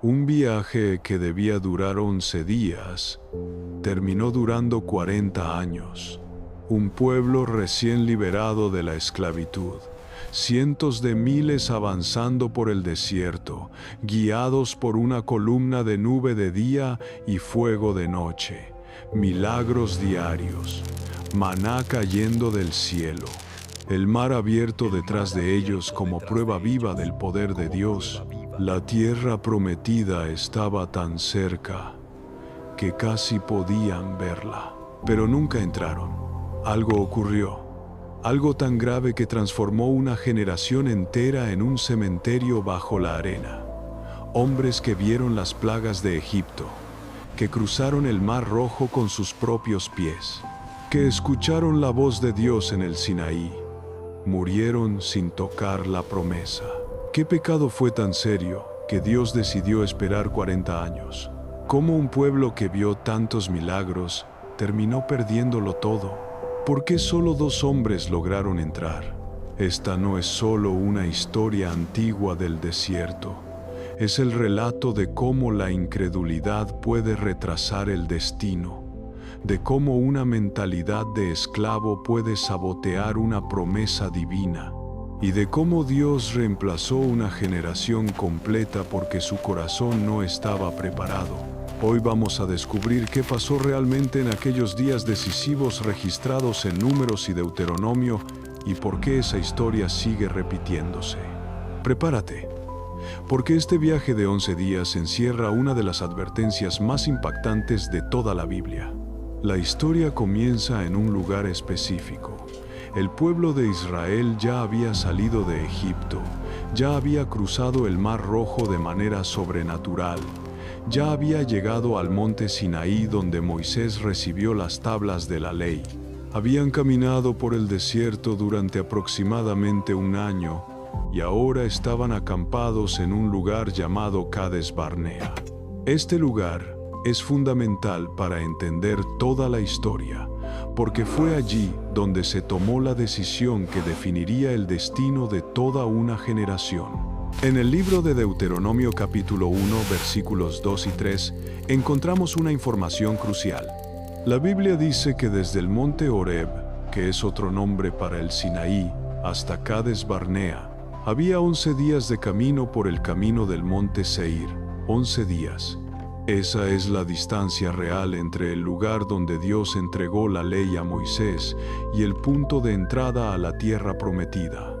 Un viaje que debía durar 11 días, terminó durando 40 años. Un pueblo recién liberado de la esclavitud. Cientos de miles avanzando por el desierto, guiados por una columna de nube de día y fuego de noche. Milagros diarios. Maná cayendo del cielo. El mar abierto detrás de ellos como prueba viva del poder de Dios. La tierra prometida estaba tan cerca que casi podían verla, pero nunca entraron. Algo ocurrió, algo tan grave que transformó una generación entera en un cementerio bajo la arena. Hombres que vieron las plagas de Egipto, que cruzaron el Mar Rojo con sus propios pies, que escucharon la voz de Dios en el Sinaí, murieron sin tocar la promesa. ¿Qué pecado fue tan serio que Dios decidió esperar 40 años? ¿Cómo un pueblo que vio tantos milagros terminó perdiéndolo todo? ¿Por qué solo 2 hombres lograron entrar? Esta no es solo una historia antigua del desierto. Es el relato de cómo la incredulidad puede retrasar el destino, de cómo una mentalidad de esclavo puede sabotear una promesa divina, y de cómo Dios reemplazó una generación completa porque su corazón no estaba preparado. Hoy vamos a descubrir qué pasó realmente en aquellos días decisivos registrados en Números y Deuteronomio y por qué esa historia sigue repitiéndose. Prepárate, porque este viaje de 11 días encierra una de las advertencias más impactantes de toda la Biblia. La historia comienza en un lugar específico. El pueblo de Israel ya había salido de Egipto, ya había cruzado el Mar Rojo de manera sobrenatural, ya había llegado al monte Sinaí donde Moisés recibió las tablas de la ley. Habían caminado por el desierto durante aproximadamente 1 año y ahora estaban acampados en un lugar llamado Cades Barnea. Este lugar es fundamental para entender toda la historia, porque fue allí donde se tomó la decisión que definiría el destino de toda una generación. En el libro de Deuteronomio capítulo 1, versículos 2 y 3, encontramos una información crucial. La Biblia dice que desde el monte Horeb, que es otro nombre para el Sinaí, hasta Cades Barnea, había 11 días de camino por el camino del monte Seir, 11 días. Esa es la distancia real entre el lugar donde Dios entregó la ley a Moisés y el punto de entrada a la tierra prometida.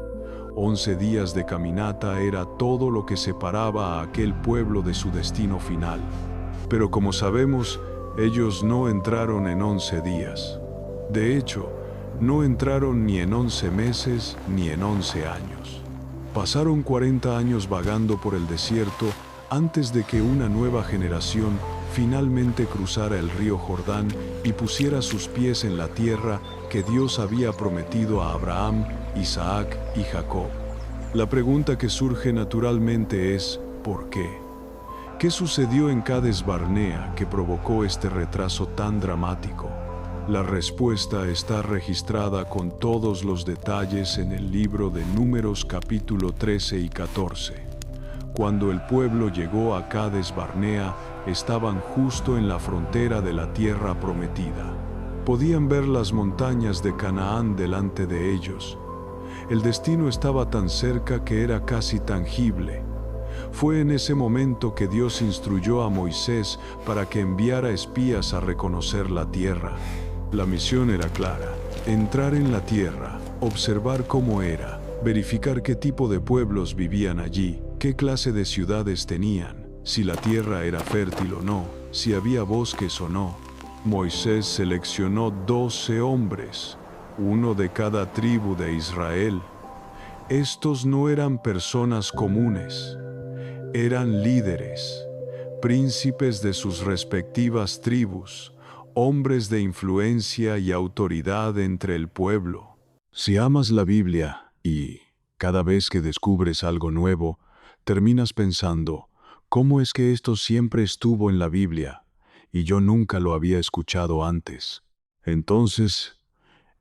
11 días de caminata era todo lo que separaba a aquel pueblo de su destino final. Pero como sabemos, ellos no entraron en 11 días. De hecho, no entraron ni en 11 meses ni en 11 años. Pasaron 40 años vagando por el desierto antes de que una nueva generación finalmente cruzara el río Jordán y pusiera sus pies en la tierra que Dios había prometido a Abraham, Isaac y Jacob. La pregunta que surge naturalmente es, ¿por qué? ¿Qué sucedió en Cades Barnea que provocó este retraso tan dramático? La respuesta está registrada con todos los detalles en el libro de Números capítulo 13 y 14. Cuando el pueblo llegó a Cades Barnea, estaban justo en la frontera de la tierra prometida. Podían ver las montañas de Canaán delante de ellos. El destino estaba tan cerca que era casi tangible. Fue en ese momento que Dios instruyó a Moisés para que enviara espías a reconocer la tierra. La misión era clara: entrar en la tierra, observar cómo era, verificar qué tipo de pueblos vivían allí, qué clase de ciudades tenían, si la tierra era fértil o no, si había bosques o no. Moisés seleccionó 12 hombres, uno de cada tribu de Israel. Estos no eran personas comunes, eran líderes, príncipes de sus respectivas tribus, hombres de influencia y autoridad entre el pueblo. Si amas la Biblia y, cada vez que descubres algo nuevo, terminas pensando, ¿cómo es que esto siempre estuvo en la Biblia y yo nunca lo había escuchado antes? Entonces,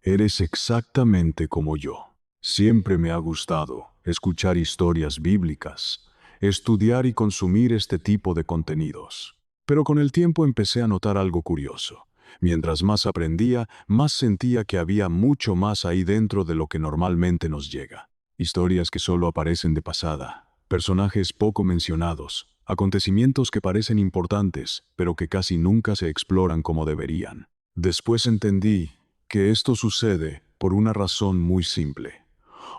eres exactamente como yo. Siempre me ha gustado escuchar historias bíblicas, estudiar y consumir este tipo de contenidos. Pero con el tiempo empecé a notar algo curioso. Mientras más aprendía, más sentía que había mucho más ahí dentro de lo que normalmente nos llega. Historias que solo aparecen de pasada, personajes poco mencionados, acontecimientos que parecen importantes, pero que casi nunca se exploran como deberían. Después entendí que esto sucede por una razón muy simple.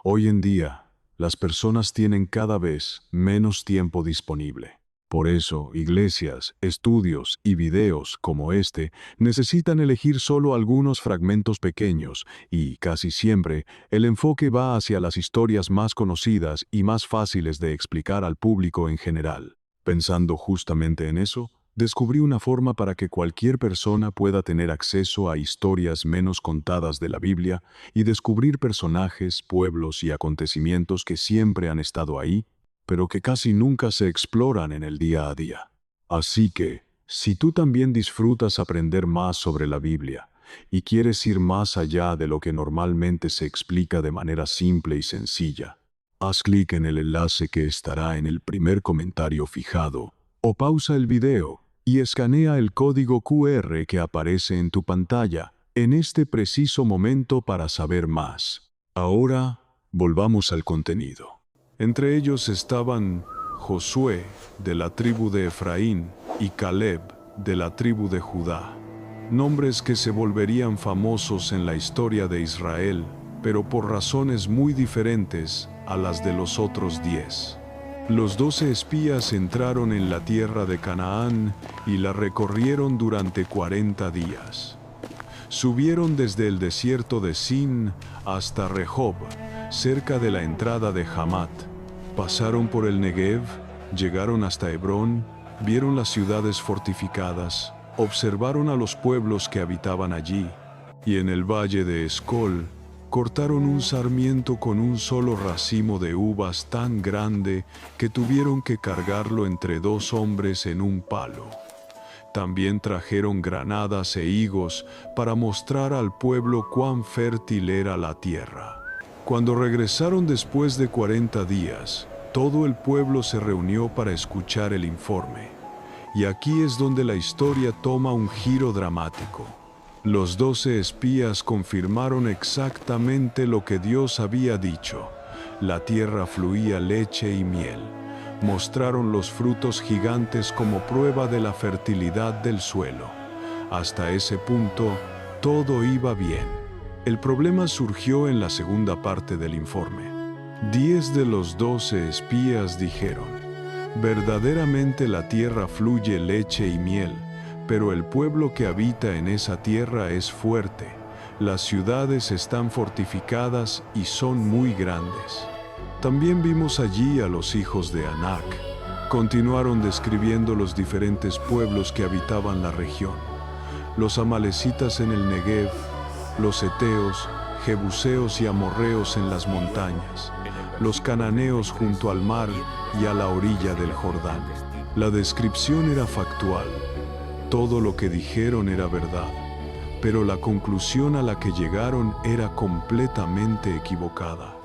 Hoy en día, las personas tienen cada vez menos tiempo disponible. Por eso, iglesias, estudios y videos como este necesitan elegir solo algunos fragmentos pequeños y, casi siempre, el enfoque va hacia las historias más conocidas y más fáciles de explicar al público en general. Pensando justamente en eso, descubrí una forma para que cualquier persona pueda tener acceso a historias menos contadas de la Biblia y descubrir personajes, pueblos y acontecimientos que siempre han estado ahí, pero que casi nunca se exploran en el día a día. Así que, si tú también disfrutas aprender más sobre la Biblia y quieres ir más allá de lo que normalmente se explica de manera simple y sencilla, haz clic en el enlace que estará en el primer comentario fijado, o pausa el video y escanea el código QR que aparece en tu pantalla en este preciso momento para saber más. Ahora, volvamos al contenido. Entre ellos estaban Josué, de la tribu de Efraín, y Caleb, de la tribu de Judá. Nombres que se volverían famosos en la historia de Israel, pero por razones muy diferentes a las de los otros 10. Los 12 espías entraron en la tierra de Canaán y la recorrieron durante 40 días. Subieron desde el desierto de Sin hasta Rehob, cerca de la entrada de Hamat. Pasaron por el Negev, llegaron hasta Hebrón, vieron las ciudades fortificadas, observaron a los pueblos que habitaban allí, y en el valle de Escol, cortaron un sarmiento con un solo racimo de uvas tan grande que tuvieron que cargarlo entre 2 hombres en un palo. También trajeron granadas e higos para mostrar al pueblo cuán fértil era la tierra. Cuando regresaron después de 40 días, todo el pueblo se reunió para escuchar el informe. Y aquí es donde la historia toma un giro dramático. Los 12 espías confirmaron exactamente lo que Dios había dicho. La tierra fluía leche y miel. Mostraron los frutos gigantes como prueba de la fertilidad del suelo. Hasta ese punto, todo iba bien. El problema surgió en la segunda parte del informe. 10 de los 12 espías dijeron: verdaderamente la tierra fluye leche y miel, pero el pueblo que habita en esa tierra es fuerte. Las ciudades están fortificadas y son muy grandes. También vimos allí a los hijos de Anac. Continuaron describiendo los diferentes pueblos que habitaban la región. Los amalecitas en el Negev, los heteos, jebuseos y amorreos en las montañas, los cananeos junto al mar y a la orilla del Jordán. La descripción era factual. Todo lo que dijeron era verdad, pero la conclusión a la que llegaron era completamente equivocada.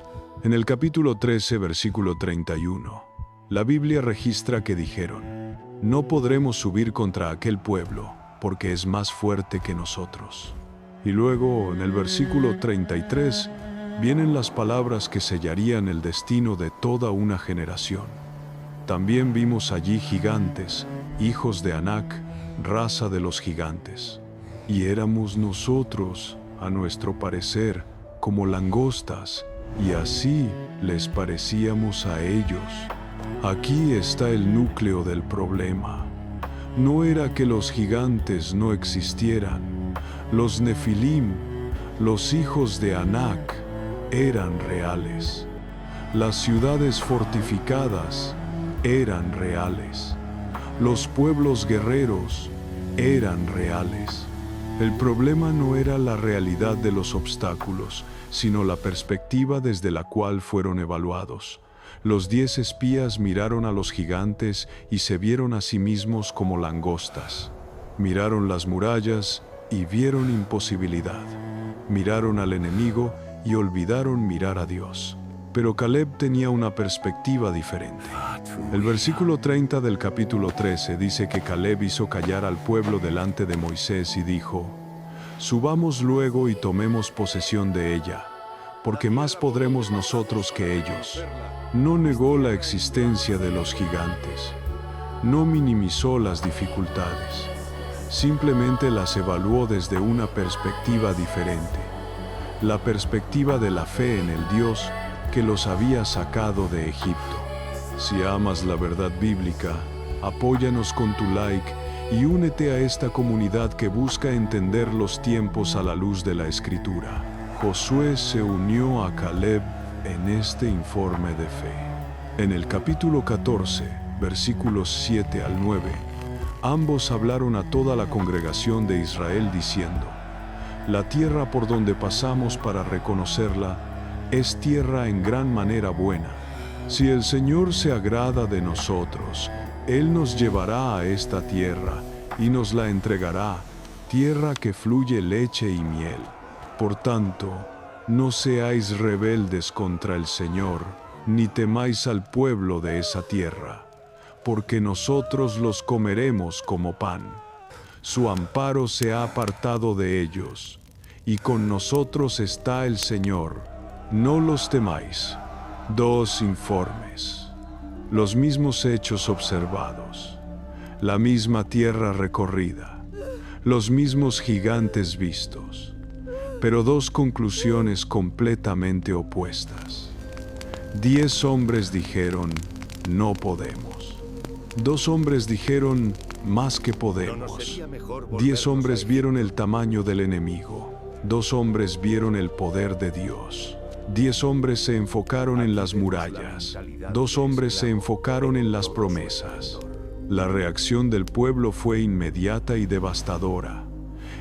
En el capítulo 13, versículo 31, la Biblia registra que dijeron: no podremos subir contra aquel pueblo, porque es más fuerte que nosotros. Y luego, en el versículo 33, vienen las palabras que sellarían el destino de toda una generación. También vimos allí gigantes, hijos de Anac, raza de los gigantes. Y éramos nosotros, a nuestro parecer, como langostas, y así les parecíamos a ellos. Aquí está el núcleo del problema. No era que los gigantes no existieran. Los Nefilim, los hijos de Anac, eran reales. Las ciudades fortificadas eran reales. Los pueblos guerreros eran reales. El problema no era la realidad de los obstáculos, sino la perspectiva desde la cual fueron evaluados. Los 10 espías miraron a los gigantes y se vieron a sí mismos como langostas. Miraron las murallas y vieron imposibilidad. Miraron al enemigo y olvidaron mirar a Dios. Pero Caleb tenía una perspectiva diferente. El versículo 30 del capítulo 13 dice que Caleb hizo callar al pueblo delante de Moisés y dijo: subamos luego y tomemos posesión de ella, porque más podremos nosotros que ellos. No negó la existencia de los gigantes, no minimizó las dificultades, simplemente las evaluó desde una perspectiva diferente, la perspectiva de la fe en el Dios que los había sacado de Egipto. Si amas la verdad bíblica, apóyanos con tu like y únete a esta comunidad que busca entender los tiempos a la luz de la Escritura. Josué se unió a Caleb en este informe de fe. En el capítulo 14, versículos 7 al 9, ambos hablaron a toda la congregación de Israel diciendo: la tierra por donde pasamos para reconocerla es tierra en gran manera buena. Si el Señor se agrada de nosotros, Él nos llevará a esta tierra y nos la entregará, tierra que fluye leche y miel. Por tanto, no seáis rebeldes contra el Señor, ni temáis al pueblo de esa tierra, porque nosotros los comeremos como pan. Su amparo se ha apartado de ellos, y con nosotros está el Señor. No los temáis. Dos informes, los mismos hechos observados, la misma tierra recorrida, los mismos gigantes vistos, pero dos conclusiones completamente opuestas. 10 hombres dijeron: no podemos. 2 hombres dijeron: más que podemos. 10 hombres vieron el tamaño del enemigo. 2 hombres vieron el poder de Dios. 10 hombres se enfocaron en las murallas, 2 hombres se enfocaron en las promesas. La reacción del pueblo fue inmediata y devastadora.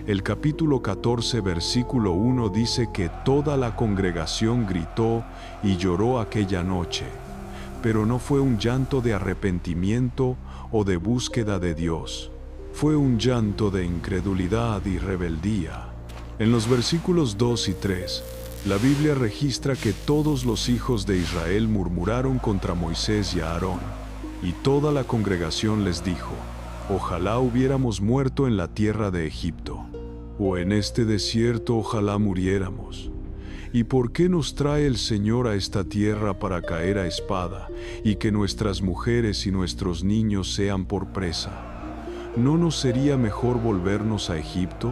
El capítulo 14, versículo 1 dice que toda la congregación gritó y lloró aquella noche, pero no fue un llanto de arrepentimiento o de búsqueda de Dios. Fue un llanto de incredulidad y rebeldía. En los versículos 2 y 3, la Biblia registra que todos los hijos de Israel murmuraron contra Moisés y Aarón, y toda la congregación les dijo: ojalá hubiéramos muerto en la tierra de Egipto, o en este desierto ojalá muriéramos. ¿Y por qué nos trae el Señor a esta tierra para caer a espada, y que nuestras mujeres y nuestros niños sean por presa? ¿No nos sería mejor volvernos a Egipto?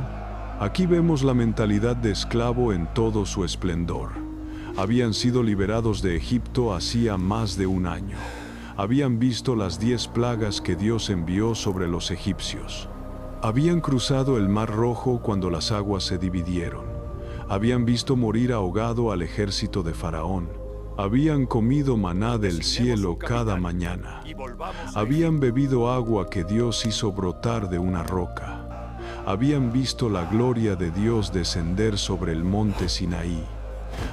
Aquí vemos la mentalidad de esclavo en todo su esplendor. Habían sido liberados de Egipto hacía más de un año. Habían visto las 10 plagas que Dios envió sobre los egipcios. Habían cruzado el Mar Rojo cuando las aguas se dividieron. Habían visto morir ahogado al ejército de Faraón. Habían comido maná del cielo cada mañana. Habían bebido agua que Dios hizo brotar de una roca. Habían visto la gloria de Dios descender sobre el monte Sinaí.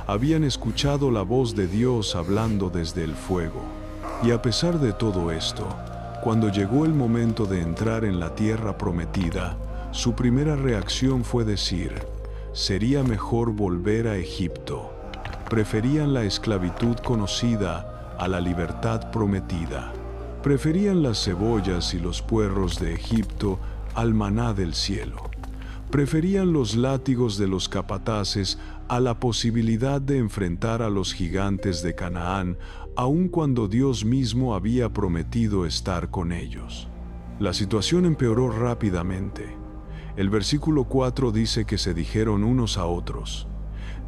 Habían escuchado la voz de Dios hablando desde el fuego. Y a pesar de todo esto, cuando llegó el momento de entrar en la tierra prometida, su primera reacción fue decir: sería mejor volver a Egipto. Preferían la esclavitud conocida a la libertad prometida. Preferían las cebollas y los puerros de Egipto al maná del cielo. Preferían los látigos de los capataces a la posibilidad de enfrentar a los gigantes de Canaán, aun cuando Dios mismo había prometido estar con ellos. La situación empeoró rápidamente. El versículo 4 dice que se dijeron unos a otros: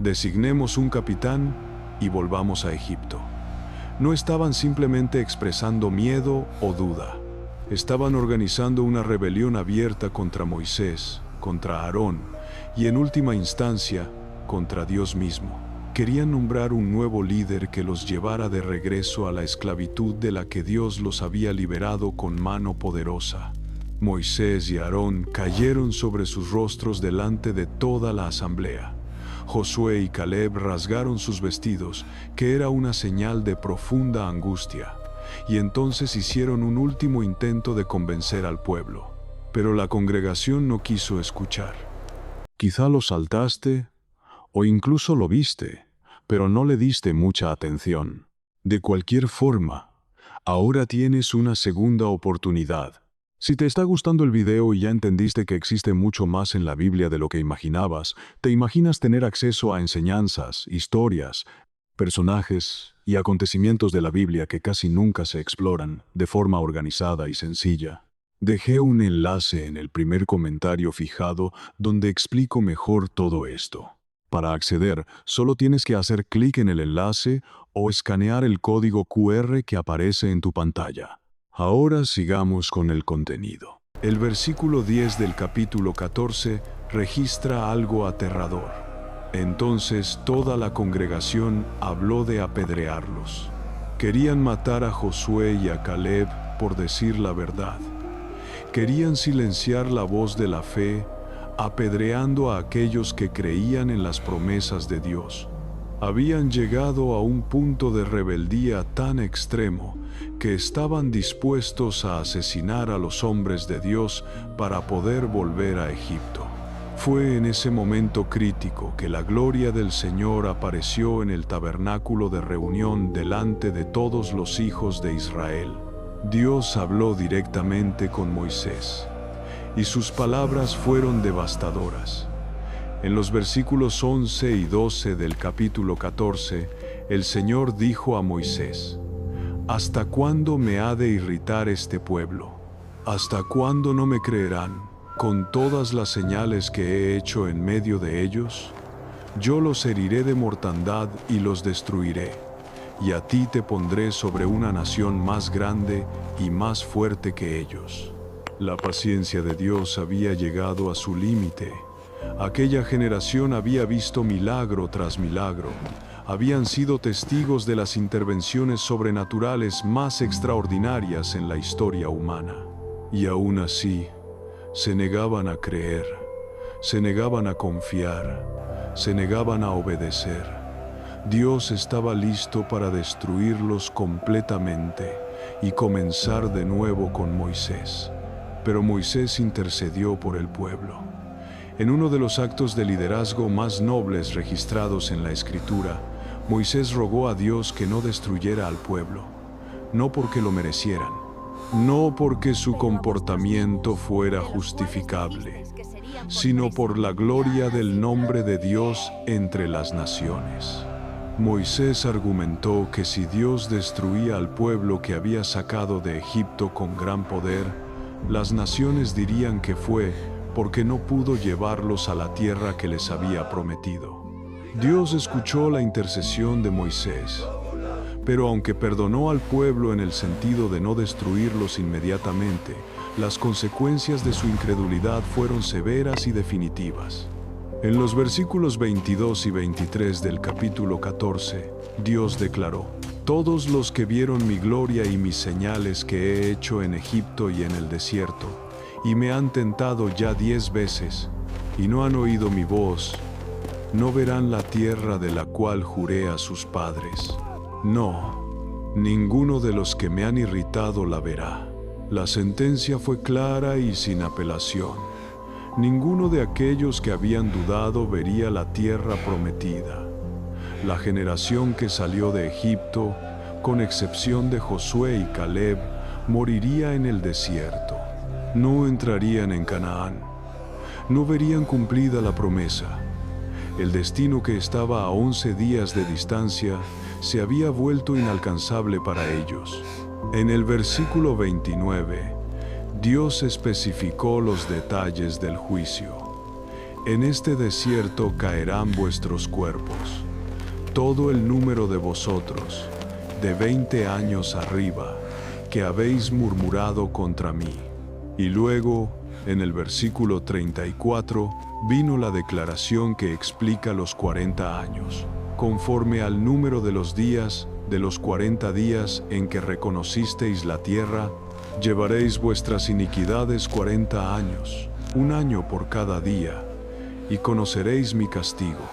designemos un capitán y volvamos a Egipto. No estaban simplemente expresando miedo o duda. Estaban organizando una rebelión abierta contra Moisés, contra Aarón y en última instancia, contra Dios mismo. Querían nombrar un nuevo líder que los llevara de regreso a la esclavitud de la que Dios los había liberado con mano poderosa. Moisés y Aarón cayeron sobre sus rostros delante de toda la asamblea. Josué y Caleb rasgaron sus vestidos, que era una señal de profunda angustia. Y entonces hicieron un último intento de convencer al pueblo. Pero la congregación no quiso escuchar. Quizá lo saltaste, o incluso lo viste, pero no le diste mucha atención. De cualquier forma, Ahora tienes una segunda oportunidad. Si te está gustando el video y ya entendiste que existe mucho más en la Biblia de lo que imaginabas, te imaginas tener acceso a enseñanzas, historias, personajes y acontecimientos de la Biblia que casi nunca se exploran de forma organizada y sencilla. Dejé un enlace en el primer comentario fijado donde explico mejor todo esto. Para acceder, solo tienes que hacer clic en el enlace o escanear el código QR que aparece en tu pantalla. Ahora sigamos con el contenido. El versículo 10 del capítulo 14 registra algo aterrador. Entonces toda la congregación habló de apedrearlos. Querían matar a Josué y a Caleb por decir la verdad. Querían silenciar la voz de la fe, apedreando a aquellos que creían en las promesas de Dios. Habían llegado a un punto de rebeldía tan extremo que estaban dispuestos a asesinar a los hombres de Dios para poder volver a Egipto. Fue en ese momento crítico que la gloria del Señor apareció en el tabernáculo de reunión delante de todos los hijos de Israel. Dios habló directamente con Moisés, y sus palabras fueron devastadoras. En los versículos 11 y 12 del capítulo 14, el Señor dijo a Moisés: ¿Hasta cuándo me ha de irritar este pueblo? ¿Hasta cuándo no me creerán con todas las señales que he hecho en medio de ellos? Yo los heriré de mortandad y los destruiré, y a ti te pondré sobre una nación más grande y más fuerte que ellos. La paciencia de Dios había llegado a su límite. Aquella generación había visto milagro tras milagro. Habían sido testigos de las intervenciones sobrenaturales más extraordinarias en la historia humana. Y aún así, se negaban a creer, se negaban a confiar, se negaban a obedecer. Dios estaba listo para destruirlos completamente y comenzar de nuevo con Moisés. Pero Moisés intercedió por el pueblo. En uno de los actos de liderazgo más nobles registrados en la Escritura, Moisés rogó a Dios que no destruyera al pueblo, no porque lo merecieran, no porque su comportamiento fuera justificable, sino por la gloria del nombre de Dios entre las naciones. Moisés argumentó que si Dios destruía al pueblo que había sacado de Egipto con gran poder, las naciones dirían que fue porque no pudo llevarlos a la tierra que les había prometido. Dios escuchó la intercesión de Moisés, pero aunque perdonó al pueblo en el sentido de no destruirlos inmediatamente, las consecuencias de su incredulidad fueron severas y definitivas. En los versículos 22 y 23 del capítulo 14, Dios declaró: Todos los que vieron mi gloria y mis señales que he hecho en Egipto y en el desierto, y me han tentado ya 10 veces, y no han oído mi voz, no verán la tierra de la cual juré a sus padres. No, ninguno de los que me han irritado la verá. La sentencia fue clara y sin apelación. Ninguno de aquellos que habían dudado vería la tierra prometida. La generación que salió de Egipto, con excepción de Josué y Caleb, moriría en el desierto. No entrarían en Canaán. No verían cumplida la promesa. El destino que estaba a 11 días de distancia se había vuelto inalcanzable para ellos. En el versículo 29, Dios especificó los detalles del juicio. En este desierto caerán vuestros cuerpos, todo el número de vosotros, de 20 años arriba, que habéis murmurado contra mí. Y luego, en el versículo 34, vino la declaración que explica los 40 años. Conforme al número de los días, de los 40 días en que reconocisteis la tierra, llevaréis vuestras iniquidades 40 años, un año por cada día, y conoceréis mi castigo.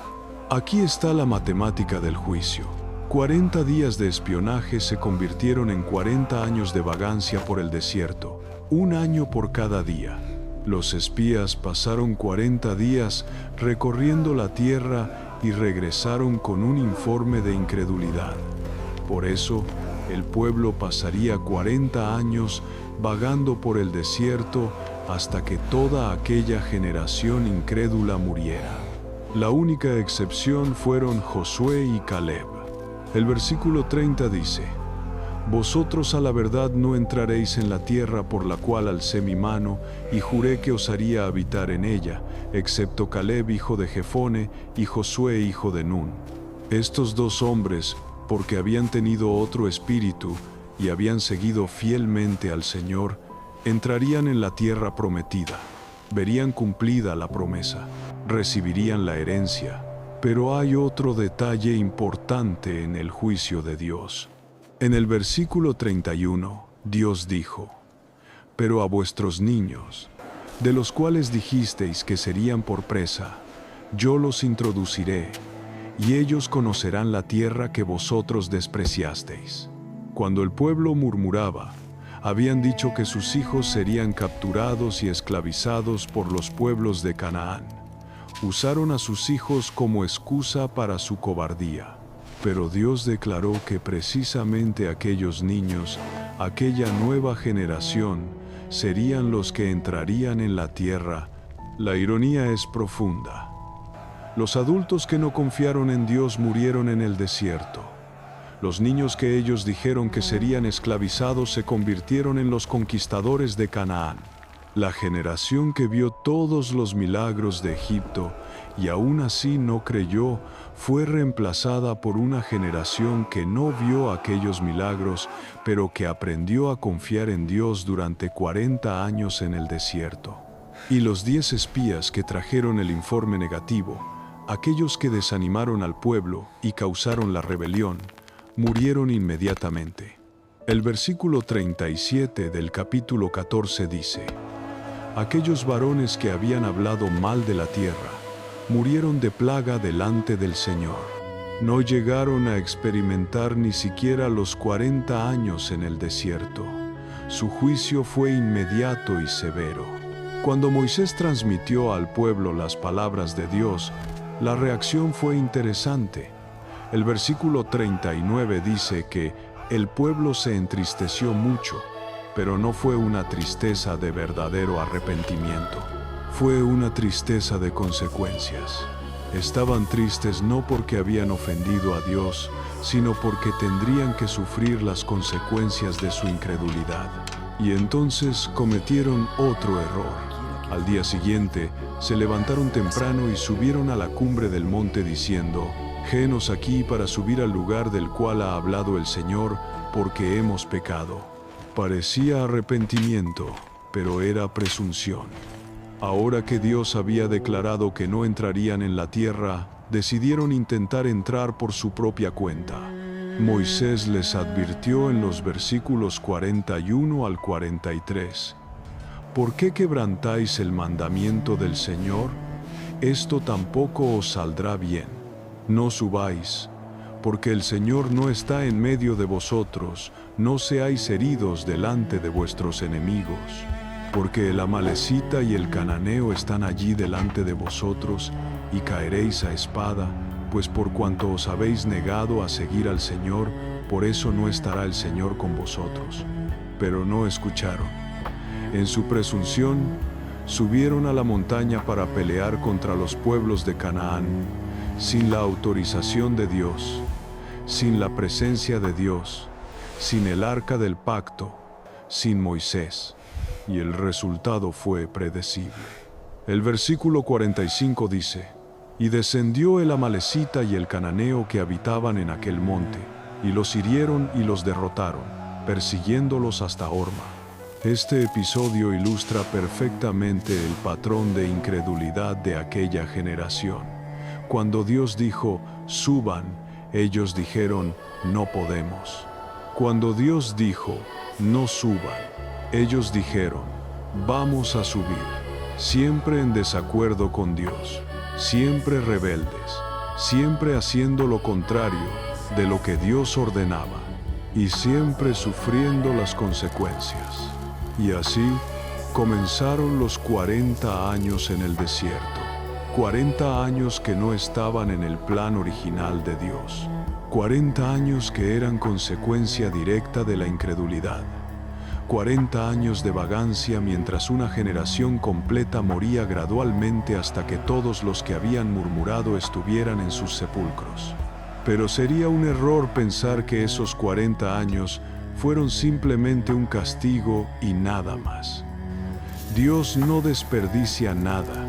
Aquí está la matemática del juicio. 40 días de espionaje se convirtieron en 40 años de vagancia por el desierto, un año por cada día. Los espías pasaron 40 días recorriendo la tierra y regresaron con un informe de incredulidad. Por eso, el pueblo pasaría 40 años vagando por el desierto hasta que toda aquella generación incrédula muriera. La única excepción fueron Josué y Caleb. El versículo 30 dice: Vosotros a la verdad no entraréis en la tierra por la cual alcé mi mano y juré que os haría habitar en ella, excepto Caleb hijo de Jefone y Josué hijo de Nun. Estos dos hombres, porque habían tenido otro espíritu y habían seguido fielmente al Señor, entrarían en la tierra prometida, verían cumplida la promesa, recibirían la herencia. Pero hay otro detalle importante en el juicio de Dios. En el versículo 31, Dios dijo: Pero a vuestros niños, de los cuales dijisteis que serían por presa, yo los introduciré, y ellos conocerán la tierra que vosotros despreciasteis. Cuando el pueblo murmuraba, habían dicho que sus hijos serían capturados y esclavizados por los pueblos de Canaán. Usaron a sus hijos como excusa para su cobardía. Pero Dios declaró que precisamente aquellos niños, aquella nueva generación, serían los que entrarían en la tierra. La ironía es profunda. Los adultos que no confiaron en Dios murieron en el desierto. Los niños que ellos dijeron que serían esclavizados se convirtieron en los conquistadores de Canaán. La generación que vio todos los milagros de Egipto y aún así no creyó, fue reemplazada por una generación que no vio aquellos milagros, pero que aprendió a confiar en Dios durante 40 años en el desierto. Y los 10 espías que trajeron el informe negativo, aquellos que desanimaron al pueblo y causaron la rebelión, murieron inmediatamente. El versículo 37 del capítulo 14 dice: Aquellos varones que habían hablado mal de la tierra, murieron de plaga delante del Señor. No llegaron a experimentar ni siquiera los 40 años en el desierto. Su juicio fue inmediato y severo. Cuando Moisés transmitió al pueblo las palabras de Dios, la reacción fue interesante. El versículo 39 dice que el pueblo se entristeció mucho, pero no fue una tristeza de verdadero arrepentimiento. Fue una tristeza de consecuencias. Estaban tristes no porque habían ofendido a Dios, sino porque tendrían que sufrir las consecuencias de su incredulidad. Y entonces cometieron otro error. Al día siguiente, se levantaron temprano y subieron a la cumbre del monte diciendo: Henos aquí para subir al lugar del cual ha hablado el Señor, porque hemos pecado. Parecía arrepentimiento, pero era presunción. Ahora que Dios había declarado que no entrarían en la tierra, decidieron intentar entrar por su propia cuenta. Moisés les advirtió en los versículos 41 al 43: ¿Por qué quebrantáis el mandamiento del Señor? Esto tampoco os saldrá bien. No subáis, porque el Señor no está en medio de vosotros, no seáis heridos delante de vuestros enemigos. Porque el amalecita y el cananeo están allí delante de vosotros, y caeréis a espada, pues por cuanto os habéis negado a seguir al Señor, por eso no estará el Señor con vosotros. Pero no escucharon. En su presunción, subieron a la montaña para pelear contra los pueblos de Canaán, sin la autorización de Dios, sin la presencia de Dios, sin el arca del pacto, sin Moisés. Y el resultado fue predecible. El versículo 45 dice: Y descendió el amalecita y el cananeo que habitaban en aquel monte, y los hirieron y los derrotaron, persiguiéndolos hasta Horma. Este episodio ilustra perfectamente el patrón de incredulidad de aquella generación. Cuando Dios dijo: suban, ellos dijeron: no podemos. Cuando Dios dijo: no suban, ellos dijeron: vamos a subir. Siempre en desacuerdo con Dios, siempre rebeldes, siempre haciendo lo contrario de lo que Dios ordenaba, y siempre sufriendo las consecuencias. Y así comenzaron los 40 años en el desierto. 40 años que no estaban en el plan original de Dios. 40 años que eran consecuencia directa de la incredulidad. 40 años de vagancia mientras una generación completa moría gradualmente hasta que todos los que habían murmurado estuvieran en sus sepulcros. Pero sería un error pensar que esos 40 años fueron simplemente un castigo y nada más. Dios no desperdicia nada,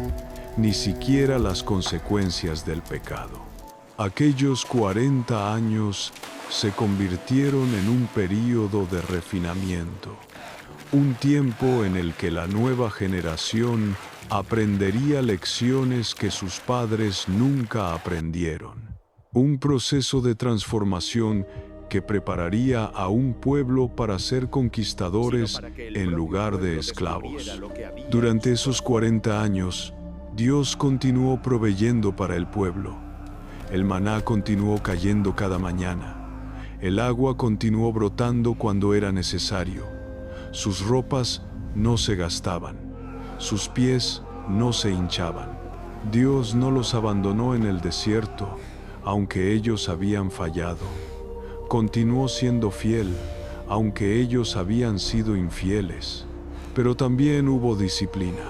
ni siquiera las consecuencias del pecado. Aquellos 40 años se convirtieron en un período de refinamiento, un tiempo en el que la nueva generación aprendería lecciones que sus padres nunca aprendieron. Un proceso de transformación que prepararía a un pueblo para ser conquistadores en lugar de esclavos. Durante esos 40 años, Dios continuó proveyendo para el pueblo. El maná continuó cayendo cada mañana. El agua continuó brotando cuando era necesario. Sus ropas no se gastaban. Sus pies no se hinchaban. Dios no los abandonó en el desierto, aunque ellos habían fallado. Continuó siendo fiel, aunque ellos habían sido infieles. Pero también hubo disciplina.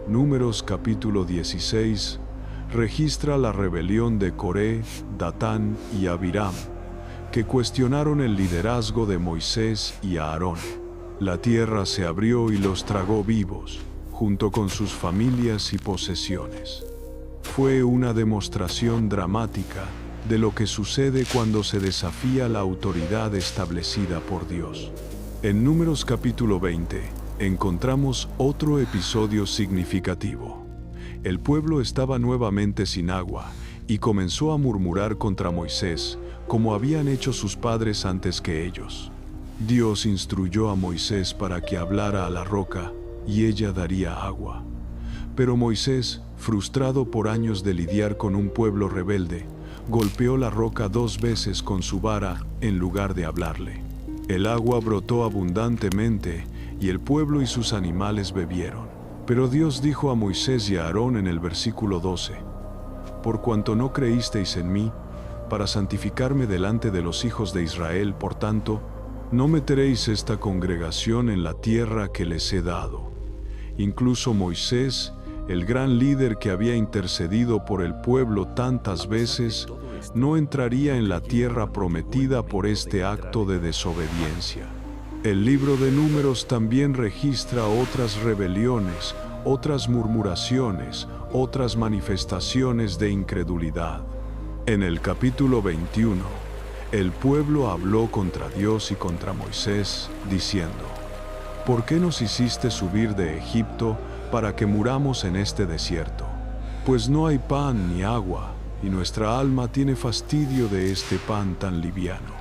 Números capítulo 16 registra la rebelión de Coré, Datán y Abiram, que cuestionaron el liderazgo de Moisés y Aarón. La tierra se abrió y los tragó vivos, junto con sus familias y posesiones. Fue una demostración dramática de lo que sucede cuando se desafía la autoridad establecida por Dios. En Números capítulo 20, encontramos otro episodio significativo. El pueblo estaba nuevamente sin agua y comenzó a murmurar contra Moisés, como habían hecho sus padres antes que ellos. Dios instruyó a Moisés para que hablara a la roca y ella daría agua. Pero Moisés, frustrado por años de lidiar con un pueblo rebelde, golpeó la roca 2 veces con su vara en lugar de hablarle. El agua brotó abundantemente y el pueblo y sus animales bebieron. Pero Dios dijo a Moisés y a Aarón en el versículo 12: «Por cuanto no creísteis en mí, para santificarme delante de los hijos de Israel, por tanto, no meteréis esta congregación en la tierra que les he dado». Incluso Moisés, el gran líder que había intercedido por el pueblo tantas veces, no entraría en la tierra prometida por este acto de desobediencia. El libro de Números también registra otras rebeliones, otras murmuraciones, otras manifestaciones de incredulidad. En el capítulo 21, el pueblo habló contra Dios y contra Moisés, diciendo: «¿Por qué nos hiciste subir de Egipto para que muramos en este desierto? Pues no hay pan ni agua, y nuestra alma tiene fastidio de este pan tan liviano».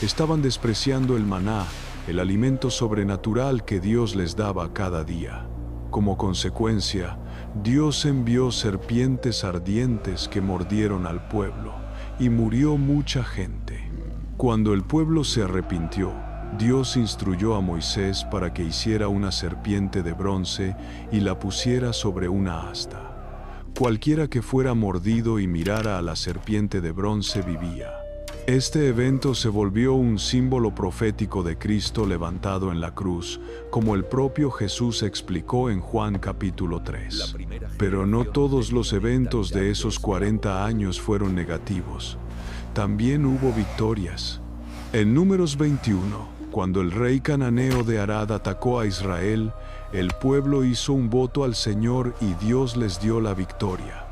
Estaban despreciando el maná, el alimento sobrenatural que Dios les daba cada día. Como consecuencia, Dios envió serpientes ardientes que mordieron al pueblo, y murió mucha gente. Cuando el pueblo se arrepintió, Dios instruyó a Moisés para que hiciera una serpiente de bronce y la pusiera sobre una asta. Cualquiera que fuera mordido y mirara a la serpiente de bronce vivía. Este evento se volvió un símbolo profético de Cristo levantado en la cruz, como el propio Jesús explicó en Juan capítulo 3. Pero no todos los eventos de esos 40 años fueron negativos. También hubo victorias. En Números 21, cuando el rey cananeo de Arad atacó a Israel, el pueblo hizo un voto al Señor y Dios les dio la victoria.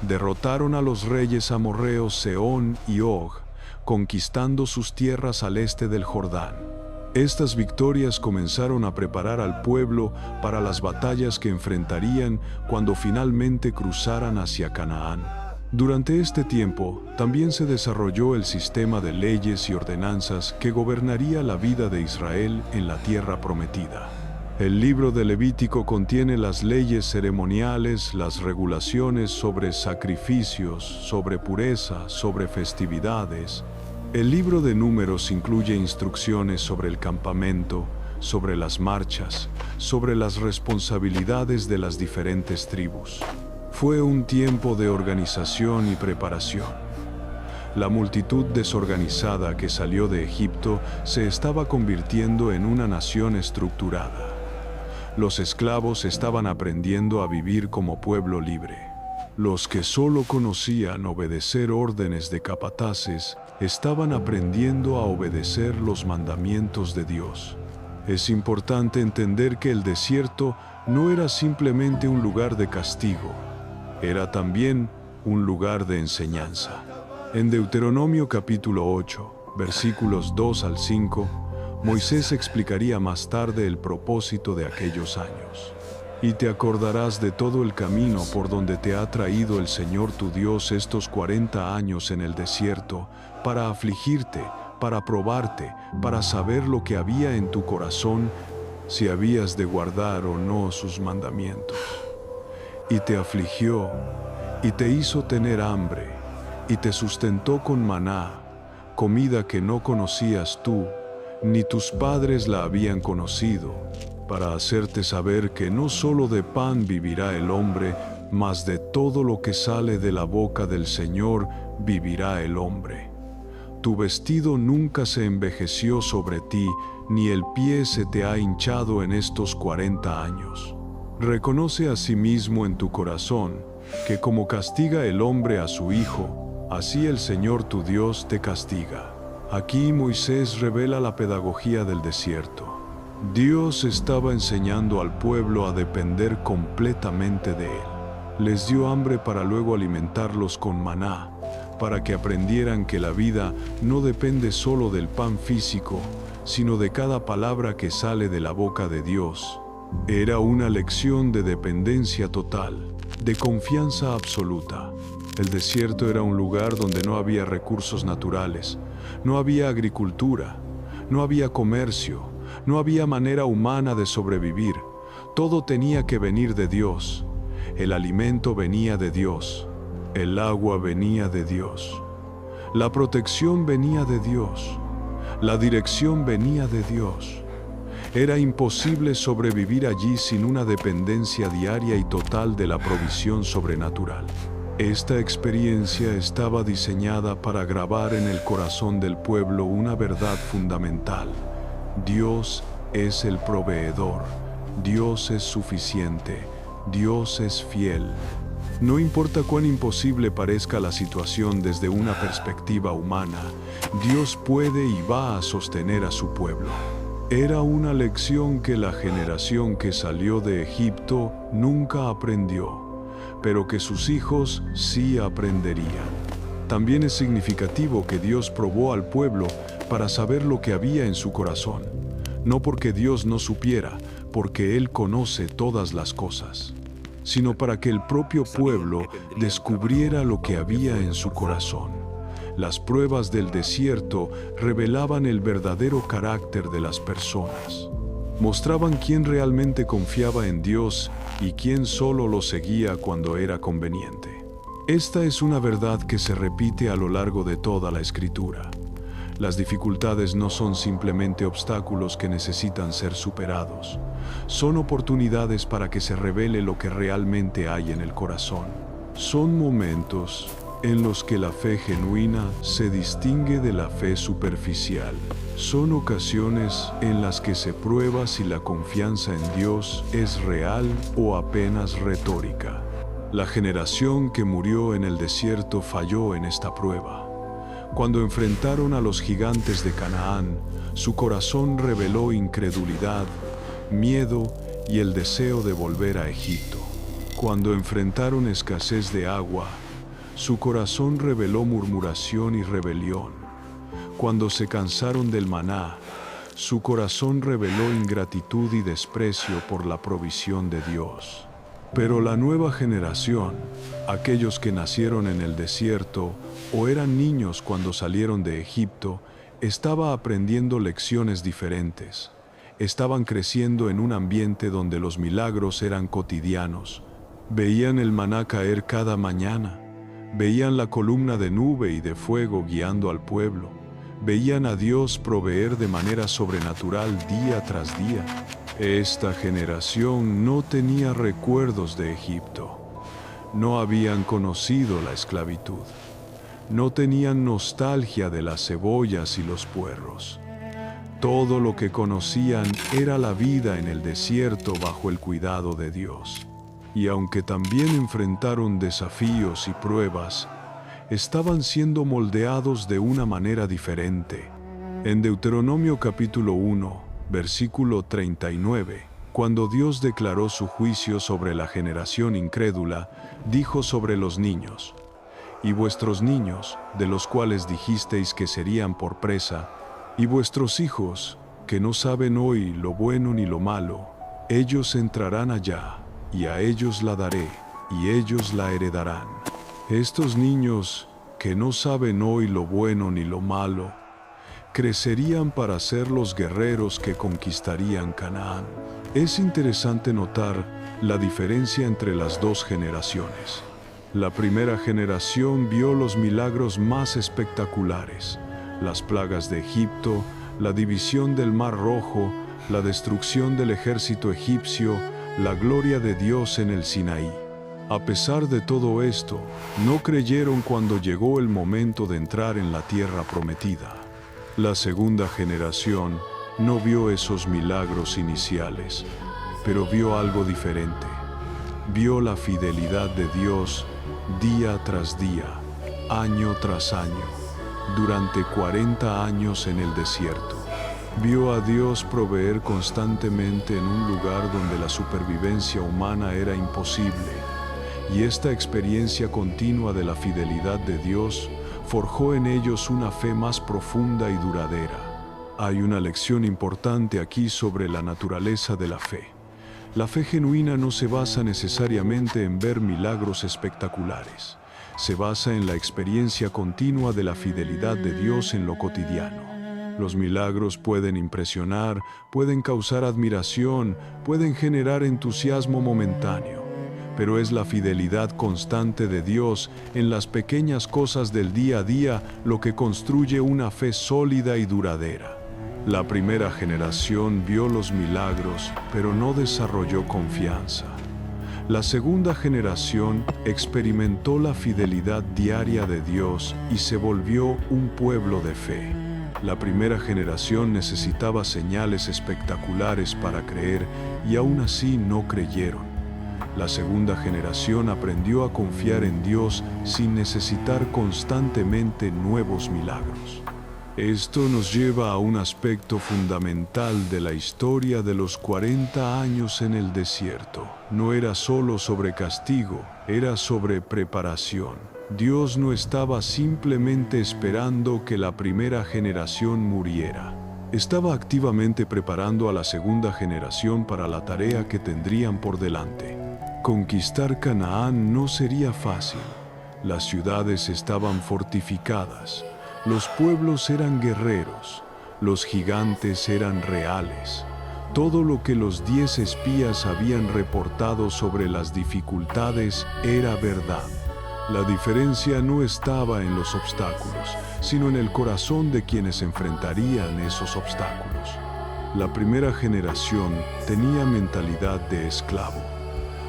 Derrotaron a los reyes amorreos Sehón y Og, conquistando sus tierras al este del Jordán. Estas victorias comenzaron a preparar al pueblo para las batallas que enfrentarían cuando finalmente cruzaran hacia Canaán. Durante este tiempo, también se desarrolló el sistema de leyes y ordenanzas que gobernaría la vida de Israel en la tierra prometida. El libro de Levítico contiene las leyes ceremoniales, las regulaciones sobre sacrificios, sobre pureza, sobre festividades. El libro de Números incluye instrucciones sobre el campamento, sobre las marchas, sobre las responsabilidades de las diferentes tribus. Fue un tiempo de organización y preparación. La multitud desorganizada que salió de Egipto se estaba convirtiendo en una nación estructurada. Los esclavos estaban aprendiendo a vivir como pueblo libre. Los que solo conocían obedecer órdenes de capataces estaban aprendiendo a obedecer los mandamientos de Dios. Es importante entender que el desierto no era simplemente un lugar de castigo, era también un lugar de enseñanza. En Deuteronomio capítulo 8, versículos 2 al 5, Moisés explicaría más tarde el propósito de aquellos años. Y te acordarás de todo el camino por donde te ha traído el Señor tu Dios estos 40 años en el desierto, para afligirte, para probarte, para saber lo que había en tu corazón, si habías de guardar o no sus mandamientos. Y te afligió, y te hizo tener hambre, y te sustentó con maná, comida que no conocías tú, ni tus padres la habían conocido, para hacerte saber que no solo de pan vivirá el hombre, mas de todo lo que sale de la boca del Señor vivirá el hombre. Tu vestido nunca se envejeció sobre ti, ni el pie se te ha hinchado en estos 40 años. Reconoce a sí mismo en tu corazón que como castiga el hombre a su hijo, así el Señor tu Dios te castiga. Aquí Moisés revela la pedagogía del desierto. Dios estaba enseñando al pueblo a depender completamente de Él. Les dio hambre para luego alimentarlos con maná, para que aprendieran que la vida no depende solo del pan físico, sino de cada palabra que sale de la boca de Dios. Era una lección de dependencia total, de confianza absoluta. El desierto era un lugar donde no había recursos naturales, no había agricultura, no había comercio, no había manera humana de sobrevivir. Todo tenía que venir de Dios. El alimento venía de Dios. El agua venía de Dios. La protección venía de Dios. La dirección venía de Dios. Era imposible sobrevivir allí sin una dependencia diaria y total de la provisión sobrenatural. Esta experiencia estaba diseñada para grabar en el corazón del pueblo una verdad fundamental. Dios es el proveedor. Dios es suficiente. Dios es fiel. No importa cuán imposible parezca la situación desde una perspectiva humana, Dios puede y va a sostener a su pueblo. Era una lección que la generación que salió de Egipto nunca aprendió, pero que sus hijos sí aprenderían. También es significativo que Dios probó al pueblo para saber lo que había en su corazón, no porque Dios no supiera, porque Él conoce todas las cosas, sino para que el propio pueblo descubriera lo que había en su corazón. Las pruebas del desierto revelaban el verdadero carácter de las personas. Mostraban quién realmente confiaba en Dios y quién solo lo seguía cuando era conveniente. Esta es una verdad que se repite a lo largo de toda la Escritura. Las dificultades no son simplemente obstáculos que necesitan ser superados. Son oportunidades para que se revele lo que realmente hay en el corazón. Son momentos en los que la fe genuina se distingue de la fe superficial. Son ocasiones en las que se prueba si la confianza en Dios es real o apenas retórica. La generación que murió en el desierto falló en esta prueba. Cuando enfrentaron a los gigantes de Canaán, su corazón reveló incredulidad, miedo y el deseo de volver a Egipto. Cuando enfrentaron escasez de agua, su corazón reveló murmuración y rebelión. Cuando se cansaron del maná, su corazón reveló ingratitud y desprecio por la provisión de Dios. Pero la nueva generación, aquellos que nacieron en el desierto o eran niños cuando salieron de Egipto, estaba aprendiendo lecciones diferentes. Estaban creciendo en un ambiente donde los milagros eran cotidianos. Veían el maná caer cada mañana. Veían la columna de nube y de fuego guiando al pueblo. Veían a Dios proveer de manera sobrenatural día tras día. Esta generación no tenía recuerdos de Egipto. no habían conocido la esclavitud. No tenían nostalgia de las cebollas y los puerros. Todo lo que conocían era la vida en el desierto bajo el cuidado de Dios. Y aunque también enfrentaron desafíos y pruebas, estaban siendo moldeados de una manera diferente. En Deuteronomio capítulo 1, versículo 39, cuando Dios declaró su juicio sobre la generación incrédula, dijo sobre los niños: y vuestros niños, de los cuales dijisteis que serían por presa, y vuestros hijos, que no saben hoy lo bueno ni lo malo, ellos entrarán allá, y a ellos la daré, y ellos la heredarán. Estos niños, que no saben hoy lo bueno ni lo malo, crecerían para ser los guerreros que conquistarían Canaán. Es interesante notar la diferencia entre las dos generaciones. La primera generación vio los milagros más espectaculares: las plagas de Egipto, la división del Mar Rojo, la destrucción del ejército egipcio, la gloria de Dios en el Sinaí. A pesar de todo esto, no creyeron cuando llegó el momento de entrar en la tierra prometida. La segunda generación no vio esos milagros iniciales, pero vio algo diferente. Vio la fidelidad de Dios día tras día, año tras año, durante 40 años en el desierto. Vio a Dios proveer constantemente en un lugar donde la supervivencia humana era imposible, y esta experiencia continua de la fidelidad de Dios forjó en ellos una fe más profunda y duradera. Hay una lección importante aquí sobre la naturaleza de la fe. La fe genuina no se basa necesariamente en ver milagros espectaculares. Se basa en la experiencia continua de la fidelidad de Dios en lo cotidiano. Los milagros pueden impresionar, pueden causar admiración, pueden generar entusiasmo momentáneo, pero es la fidelidad constante de Dios en las pequeñas cosas del día a día lo que construye una fe sólida y duradera. La primera generación vio los milagros, pero no desarrolló confianza. La segunda generación experimentó la fidelidad diaria de Dios y se volvió un pueblo de fe. La primera generación necesitaba señales espectaculares para creer y aún así no creyeron. La segunda generación aprendió a confiar en Dios sin necesitar constantemente nuevos milagros. Esto nos lleva a un aspecto fundamental de la historia de los 40 años en el desierto. No era solo sobre castigo, era sobre preparación. Dios no estaba simplemente esperando que la primera generación muriera. Estaba activamente preparando a la segunda generación para la tarea que tendrían por delante. Conquistar Canaán no sería fácil. Las ciudades estaban fortificadas. Los pueblos eran guerreros, los gigantes eran reales. Todo lo que los 10 espías habían reportado sobre las dificultades era verdad. La diferencia no estaba en los obstáculos, sino en el corazón de quienes enfrentarían esos obstáculos. La primera generación tenía mentalidad de esclavo.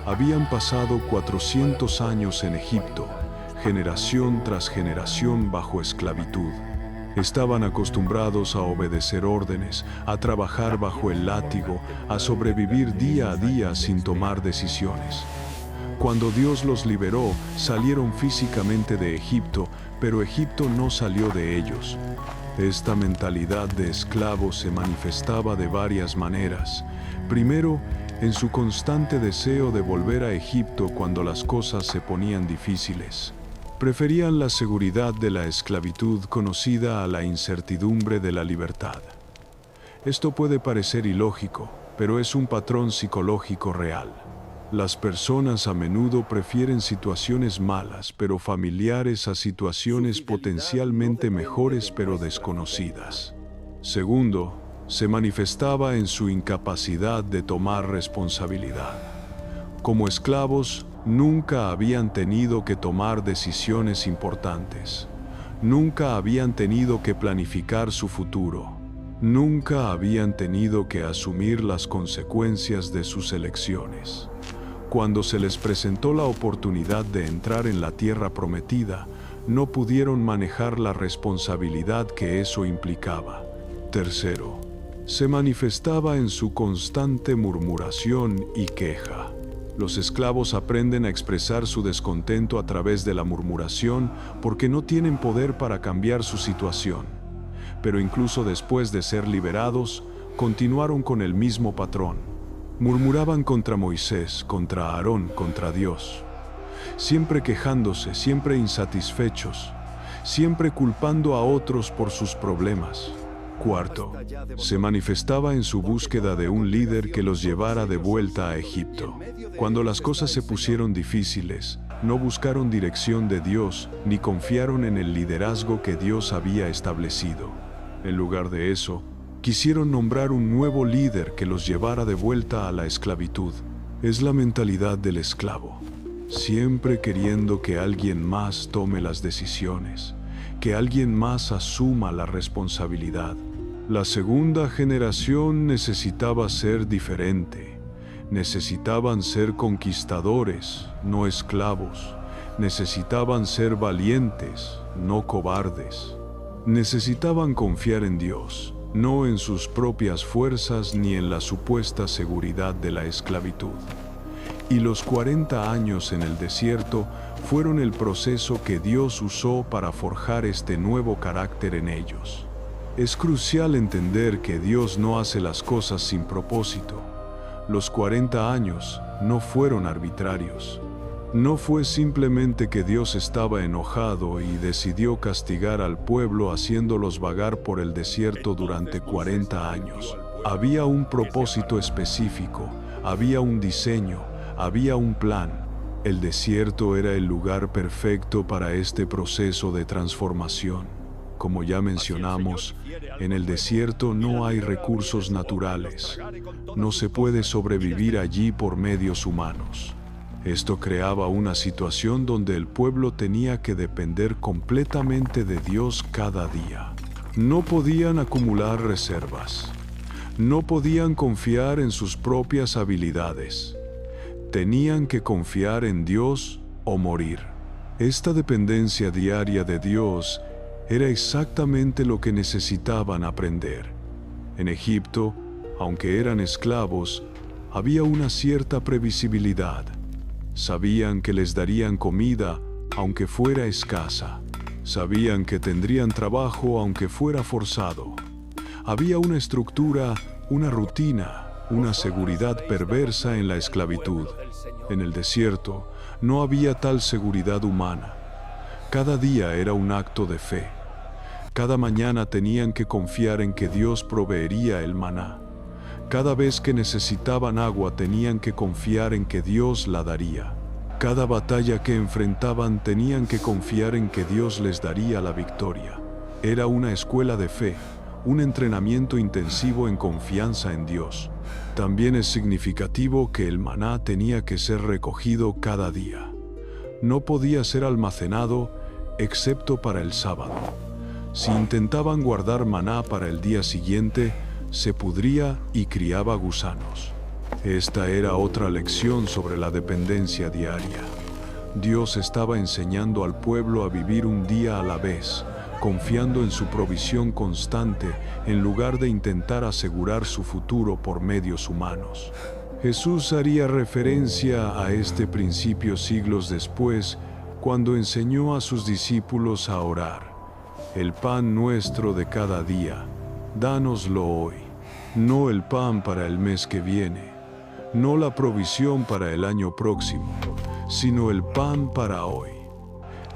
Habían pasado 400 años en Egipto, generación tras generación bajo esclavitud. Estaban acostumbrados a obedecer órdenes, a trabajar bajo el látigo, a sobrevivir día a día sin tomar decisiones. Cuando Dios los liberó, salieron físicamente de Egipto, pero Egipto no salió de ellos. Esta mentalidad de esclavo se manifestaba de varias maneras. Primero, en su constante deseo de volver a Egipto cuando las cosas se ponían difíciles. Preferían la seguridad de la esclavitud conocida a la incertidumbre de la libertad. Esto puede parecer ilógico, pero es un patrón psicológico real. Las personas a menudo prefieren situaciones malas pero familiares a situaciones potencialmente mejores pero desconocidas. Segundo, se manifestaba en su incapacidad de tomar responsabilidad. Como esclavos, nunca habían tenido que tomar decisiones importantes. Nunca habían tenido que planificar su futuro. Nunca habían tenido que asumir las consecuencias de sus elecciones. Cuando se les presentó la oportunidad de entrar en la tierra prometida, no pudieron manejar la responsabilidad que eso implicaba. Tercero, se manifestaba en su constante murmuración y queja. Los esclavos aprenden a expresar su descontento a través de la murmuración porque no tienen poder para cambiar su situación. Pero incluso después de ser liberados, continuaron con el mismo patrón. Murmuraban contra Moisés, contra Aarón, contra Dios. Siempre quejándose, siempre insatisfechos, siempre culpando a otros por sus problemas. Cuarto, se manifestaba en su búsqueda de un líder que los llevara de vuelta a Egipto. Cuando las cosas se pusieron difíciles, no buscaron dirección de Dios ni confiaron en el liderazgo que Dios había establecido. En lugar de eso, quisieron nombrar un nuevo líder que los llevara de vuelta a la esclavitud. Es la mentalidad del esclavo, siempre queriendo que alguien más tome las decisiones, que alguien más asuma la responsabilidad. La segunda generación necesitaba ser diferente. Necesitaban ser conquistadores, no esclavos. Necesitaban ser valientes, no cobardes. Necesitaban confiar en Dios, no en sus propias fuerzas ni en la supuesta seguridad de la esclavitud. Y los 40 años en el desierto fueron el proceso que Dios usó para forjar este nuevo carácter en ellos. Es crucial entender que Dios no hace las cosas sin propósito. Los 40 años no fueron arbitrarios. No fue simplemente que Dios estaba enojado y decidió castigar al pueblo haciéndolos vagar por el desierto durante 40 años. Había un propósito específico, había un diseño, había un plan. El desierto era el lugar perfecto para este proceso de transformación. Como ya mencionamos, en el desierto no hay recursos naturales. No se puede sobrevivir allí por medios humanos. Esto creaba una situación donde el pueblo tenía que depender completamente de Dios cada día. No podían acumular reservas. No podían confiar en sus propias habilidades. Tenían que confiar en Dios o morir. Esta dependencia diaria de Dios era exactamente lo que necesitaban aprender. En Egipto, aunque eran esclavos, había una cierta previsibilidad. Sabían que les darían comida, aunque fuera escasa. Sabían que tendrían trabajo, aunque fuera forzado. Había una estructura, una rutina, una seguridad perversa en la esclavitud. En el desierto, no había tal seguridad humana. Cada día era un acto de fe. Cada mañana tenían que confiar en que Dios proveería el maná. Cada vez que necesitaban agua tenían que confiar en que Dios la daría. Cada batalla que enfrentaban tenían que confiar en que Dios les daría la victoria. Era una escuela de fe, un entrenamiento intensivo en confianza en Dios. También es significativo que el maná tenía que ser recogido cada día. No podía ser almacenado excepto para el sábado. Si intentaban guardar maná para el día siguiente, se pudría y criaba gusanos. Esta era otra lección sobre la dependencia diaria. Dios estaba enseñando al pueblo a vivir un día a la vez, confiando en su provisión constante en lugar de intentar asegurar su futuro por medios humanos. Jesús haría referencia a este principio siglos después, cuando enseñó a sus discípulos a orar. El pan nuestro de cada día, dánoslo hoy. No el pan para el mes que viene, no la provisión para el año próximo, sino el pan para hoy.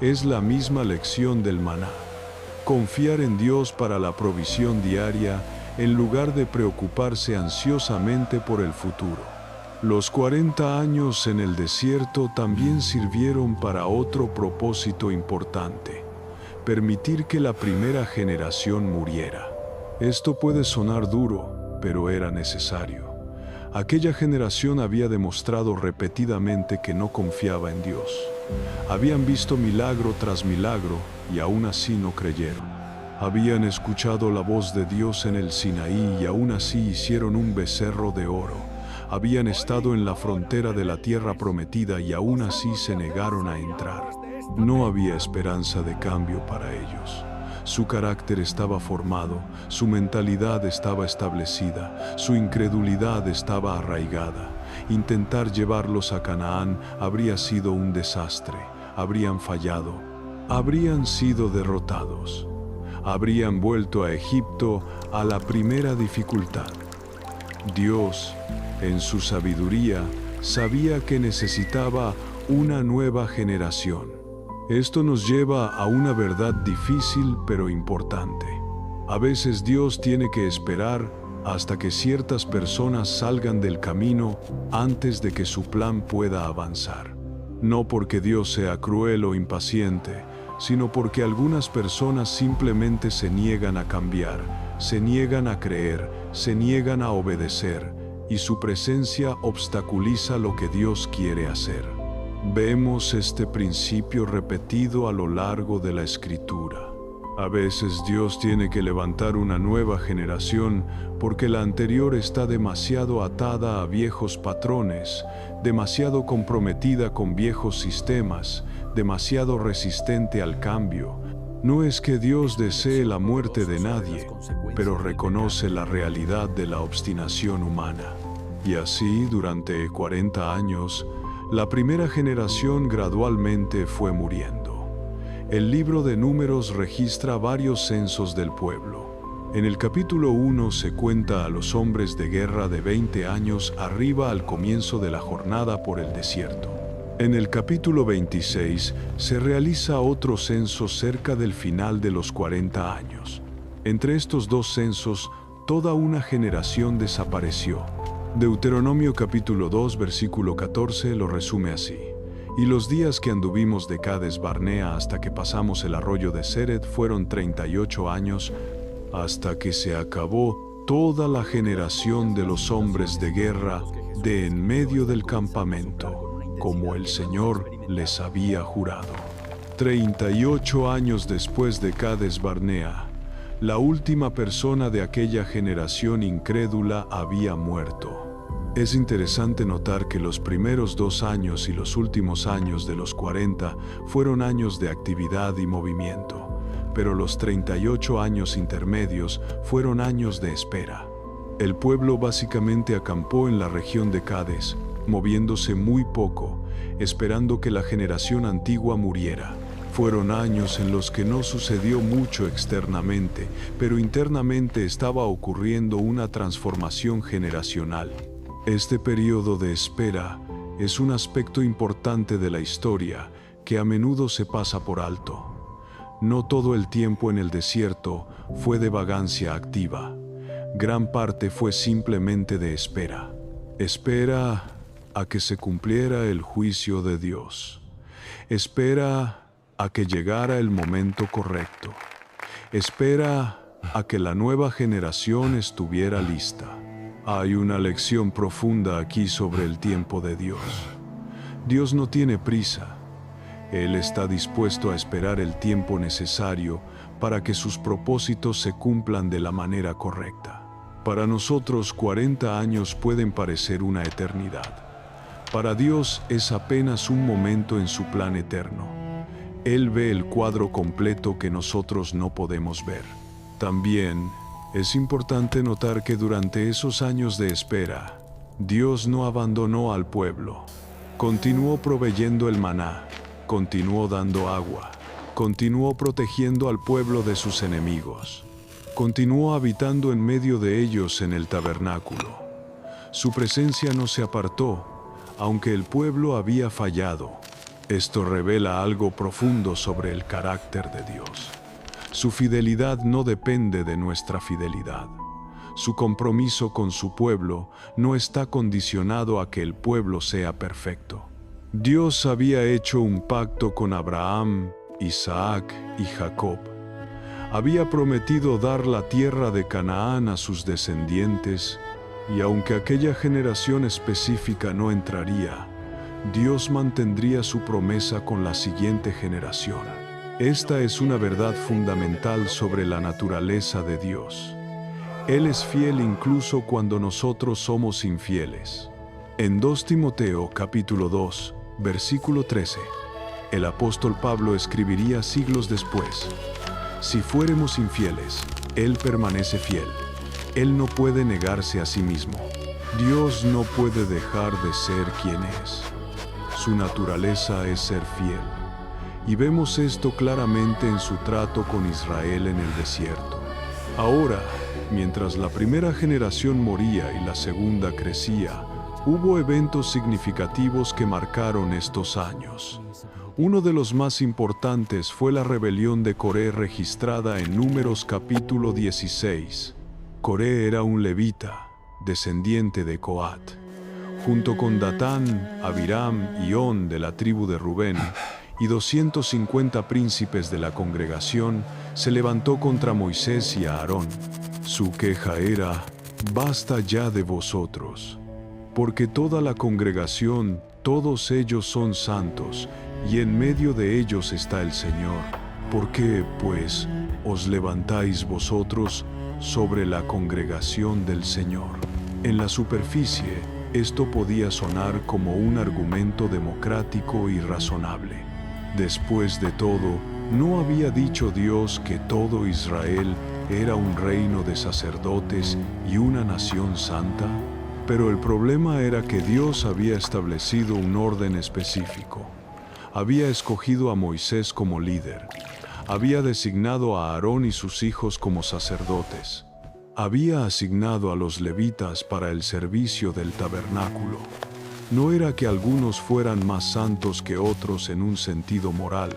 Es la misma lección del maná. Confiar en Dios para la provisión diaria en lugar de preocuparse ansiosamente por el futuro. Los 40 años en el desierto también sirvieron para otro propósito importante: permitir que la primera generación muriera. Esto puede sonar duro, pero era necesario. Aquella generación había demostrado repetidamente que no confiaba en Dios. Habían visto milagro tras milagro y aún así no creyeron. Habían escuchado la voz de Dios en el Sinaí y aún así hicieron un becerro de oro. habían estado en la frontera de la tierra prometida y aún así se negaron a entrar. No había esperanza de cambio para ellos. Su carácter estaba formado, su mentalidad estaba establecida, su incredulidad estaba arraigada. Intentar llevarlos a Canaán habría sido un desastre, habrían fallado, habrían sido derrotados, habrían vuelto a Egipto a la primera dificultad. Dios, en su sabiduría, sabía que necesitaba una nueva generación. Esto nos lleva a una verdad difícil pero importante. A veces Dios tiene que esperar hasta que ciertas personas salgan del camino antes de que su plan pueda avanzar. No porque Dios sea cruel o impaciente, sino porque algunas personas simplemente se niegan a cambiar, se niegan a creer, se niegan a obedecer, y su presencia obstaculiza lo que Dios quiere hacer. Vemos este principio repetido a lo largo de la Escritura. A veces Dios tiene que levantar una nueva generación porque la anterior está demasiado atada a viejos patrones, demasiado comprometida con viejos sistemas, demasiado resistente al cambio. No es que Dios desee la muerte de nadie, pero reconoce la realidad de la obstinación humana. Y así, durante 40 años, la primera generación gradualmente fue muriendo. El libro de Números registra varios censos del pueblo. En el capítulo 1 se cuenta a los hombres de guerra de 20 años arriba al comienzo de la jornada por el desierto. En el capítulo 26 se realiza otro censo cerca del final de los 40 años. Entre estos dos censos, toda una generación desapareció. Deuteronomio capítulo 2 versículo 14 lo resume así. Y los días que anduvimos de Cades Barnea hasta que pasamos el arroyo de Sered fueron 38 años, hasta que se acabó toda la generación de los hombres de guerra de en medio del campamento, como el Señor les había jurado. 38 años después de Cades Barnea, la última persona de aquella generación incrédula había muerto. Es interesante notar que los primeros 2 años y los últimos años de los 40 fueron años de actividad y movimiento, pero los 38 años intermedios fueron años de espera. El pueblo básicamente acampó en la región de Cades, moviéndose muy poco, esperando que la generación antigua muriera. Fueron años en los que no sucedió mucho externamente, pero internamente estaba ocurriendo una transformación generacional. Este periodo de espera es un aspecto importante de la historia que a menudo se pasa por alto. No todo el tiempo en el desierto fue de vagancia activa. Gran parte fue simplemente de espera. Espera a que se cumpliera el juicio de Dios. Espera a que llegara el momento correcto. Espera a que la nueva generación estuviera lista. Hay una lección profunda aquí sobre el tiempo de Dios. Dios no tiene prisa. Él está dispuesto a esperar el tiempo necesario para que sus propósitos se cumplan de la manera correcta. Para nosotros 40 años pueden parecer una eternidad. Para Dios es apenas un momento en su plan eterno. Él ve el cuadro completo que nosotros no podemos ver. También es importante notar que durante esos años de espera, Dios no abandonó al pueblo. Continuó proveyendo el maná, continuó dando agua, continuó protegiendo al pueblo de sus enemigos, continuó habitando en medio de ellos en el tabernáculo. Su presencia no se apartó, aunque el pueblo había fallado. Esto revela algo profundo sobre el carácter de Dios. Su fidelidad no depende de nuestra fidelidad. Su compromiso con su pueblo no está condicionado a que el pueblo sea perfecto. Dios había hecho un pacto con Abraham, Isaac y Jacob. Había prometido dar la tierra de Canaán a sus descendientes, y aunque aquella generación específica no entraría, Dios mantendría su promesa con la siguiente generación. Esta es una verdad fundamental sobre la naturaleza de Dios. Él es fiel incluso cuando nosotros somos infieles. En 2 Timoteo capítulo 2, versículo 13, el apóstol Pablo escribiría siglos después: si fuéremos infieles, Él permanece fiel. Él no puede negarse a sí mismo. Dios no puede dejar de ser quien es. Su naturaleza es ser fiel. Y vemos esto claramente en su trato con Israel en el desierto. Ahora, mientras la primera generación moría y la segunda crecía, hubo eventos significativos que marcaron estos años. Uno de los más importantes fue la rebelión de Coré registrada en Números capítulo 16. Coré era un levita, descendiente de Coat. Junto con Datán, Abiram y On de la tribu de Rubén, y 250 príncipes de la congregación, se levantó contra Moisés y Aarón. Su queja era: basta ya de vosotros, porque toda la congregación, todos ellos son santos, y en medio de ellos está el Señor. ¿Por qué, pues, os levantáis vosotros sobre la congregación del Señor? En la superficie, esto podía sonar como un argumento democrático y razonable. Después de todo, ¿no había dicho Dios que todo Israel era un reino de sacerdotes y una nación santa? Pero el problema era que Dios había establecido un orden específico. Había escogido a Moisés como líder. Había designado a Aarón y sus hijos como sacerdotes. Había asignado a los levitas para el servicio del tabernáculo. No era que algunos fueran más santos que otros en un sentido moral,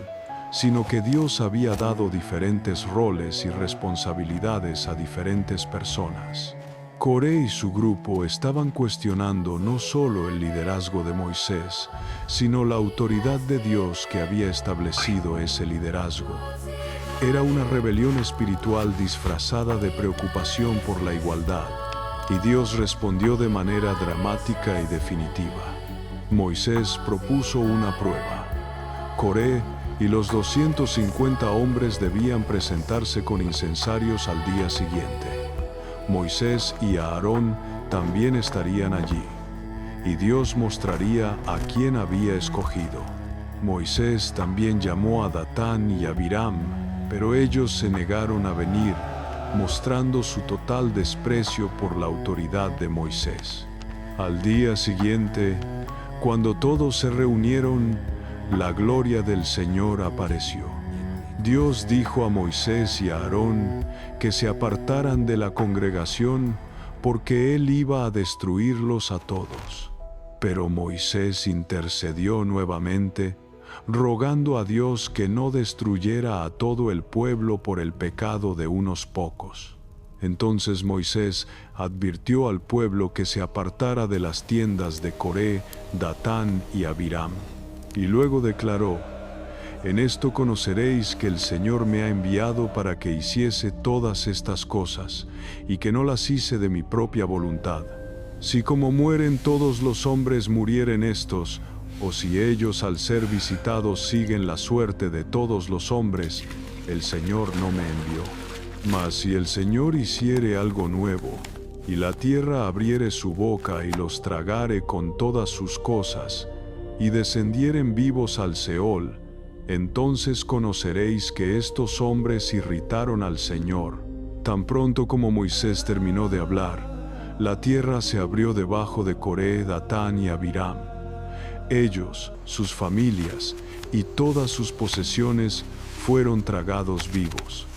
sino que Dios había dado diferentes roles y responsabilidades a diferentes personas. Coré y su grupo estaban cuestionando no solo el liderazgo de Moisés, sino la autoridad de Dios que había establecido ese liderazgo. Era una rebelión espiritual disfrazada de preocupación por la igualdad, y Dios respondió de manera dramática y definitiva. Moisés propuso una prueba. Coré y los 250 hombres debían presentarse con incensarios al día siguiente. Moisés y Aarón también estarían allí, y Dios mostraría a quién había escogido. Moisés también llamó a Datán y a Abiram, pero ellos se negaron a venir, mostrando su total desprecio por la autoridad de Moisés. Al día siguiente, cuando todos se reunieron, la gloria del Señor apareció. Dios dijo a Moisés y a Aarón que se apartaran de la congregación porque Él iba a destruirlos a todos. Pero Moisés intercedió nuevamente, rogando a Dios que no destruyera a todo el pueblo por el pecado de unos pocos. Entonces Moisés advirtió al pueblo que se apartara de las tiendas de Coré, Datán y Abiram. Y luego declaró: en esto conoceréis que el Señor me ha enviado para que hiciese todas estas cosas, y que no las hice de mi propia voluntad. Si como mueren todos los hombres murieren estos, o si ellos al ser visitados siguen la suerte de todos los hombres, el Señor no me envió. Mas si el Señor hiciere algo nuevo, y la tierra abriere su boca y los tragare con todas sus cosas, y descendieren vivos al Seol, entonces conoceréis que estos hombres irritaron al Señor. Tan pronto como Moisés terminó de hablar, la tierra se abrió debajo de Coré, Datán y Abiram. Ellos, sus familias y todas sus posesiones fueron tragados vivos.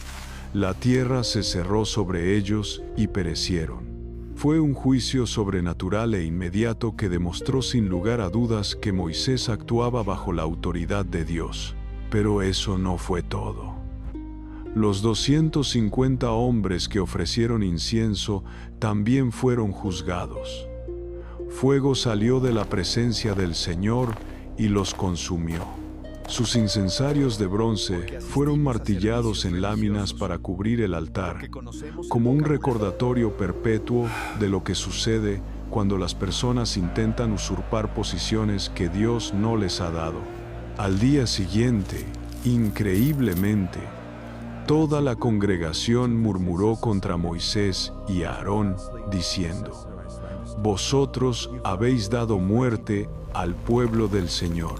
La tierra se cerró sobre ellos y perecieron. Fue un juicio sobrenatural e inmediato que demostró sin lugar a dudas que Moisés actuaba bajo la autoridad de Dios. Pero eso no fue todo. Los 250 hombres que ofrecieron incienso también fueron juzgados. Fuego salió de la presencia del Señor y los consumió. Sus incensarios de bronce fueron martillados en láminas para cubrir el altar, como un recordatorio perpetuo de lo que sucede cuando las personas intentan usurpar posiciones que Dios no les ha dado. Al día siguiente, increíblemente, toda la congregación murmuró contra Moisés y Aarón, diciendo: vosotros habéis dado muerte al pueblo del Señor.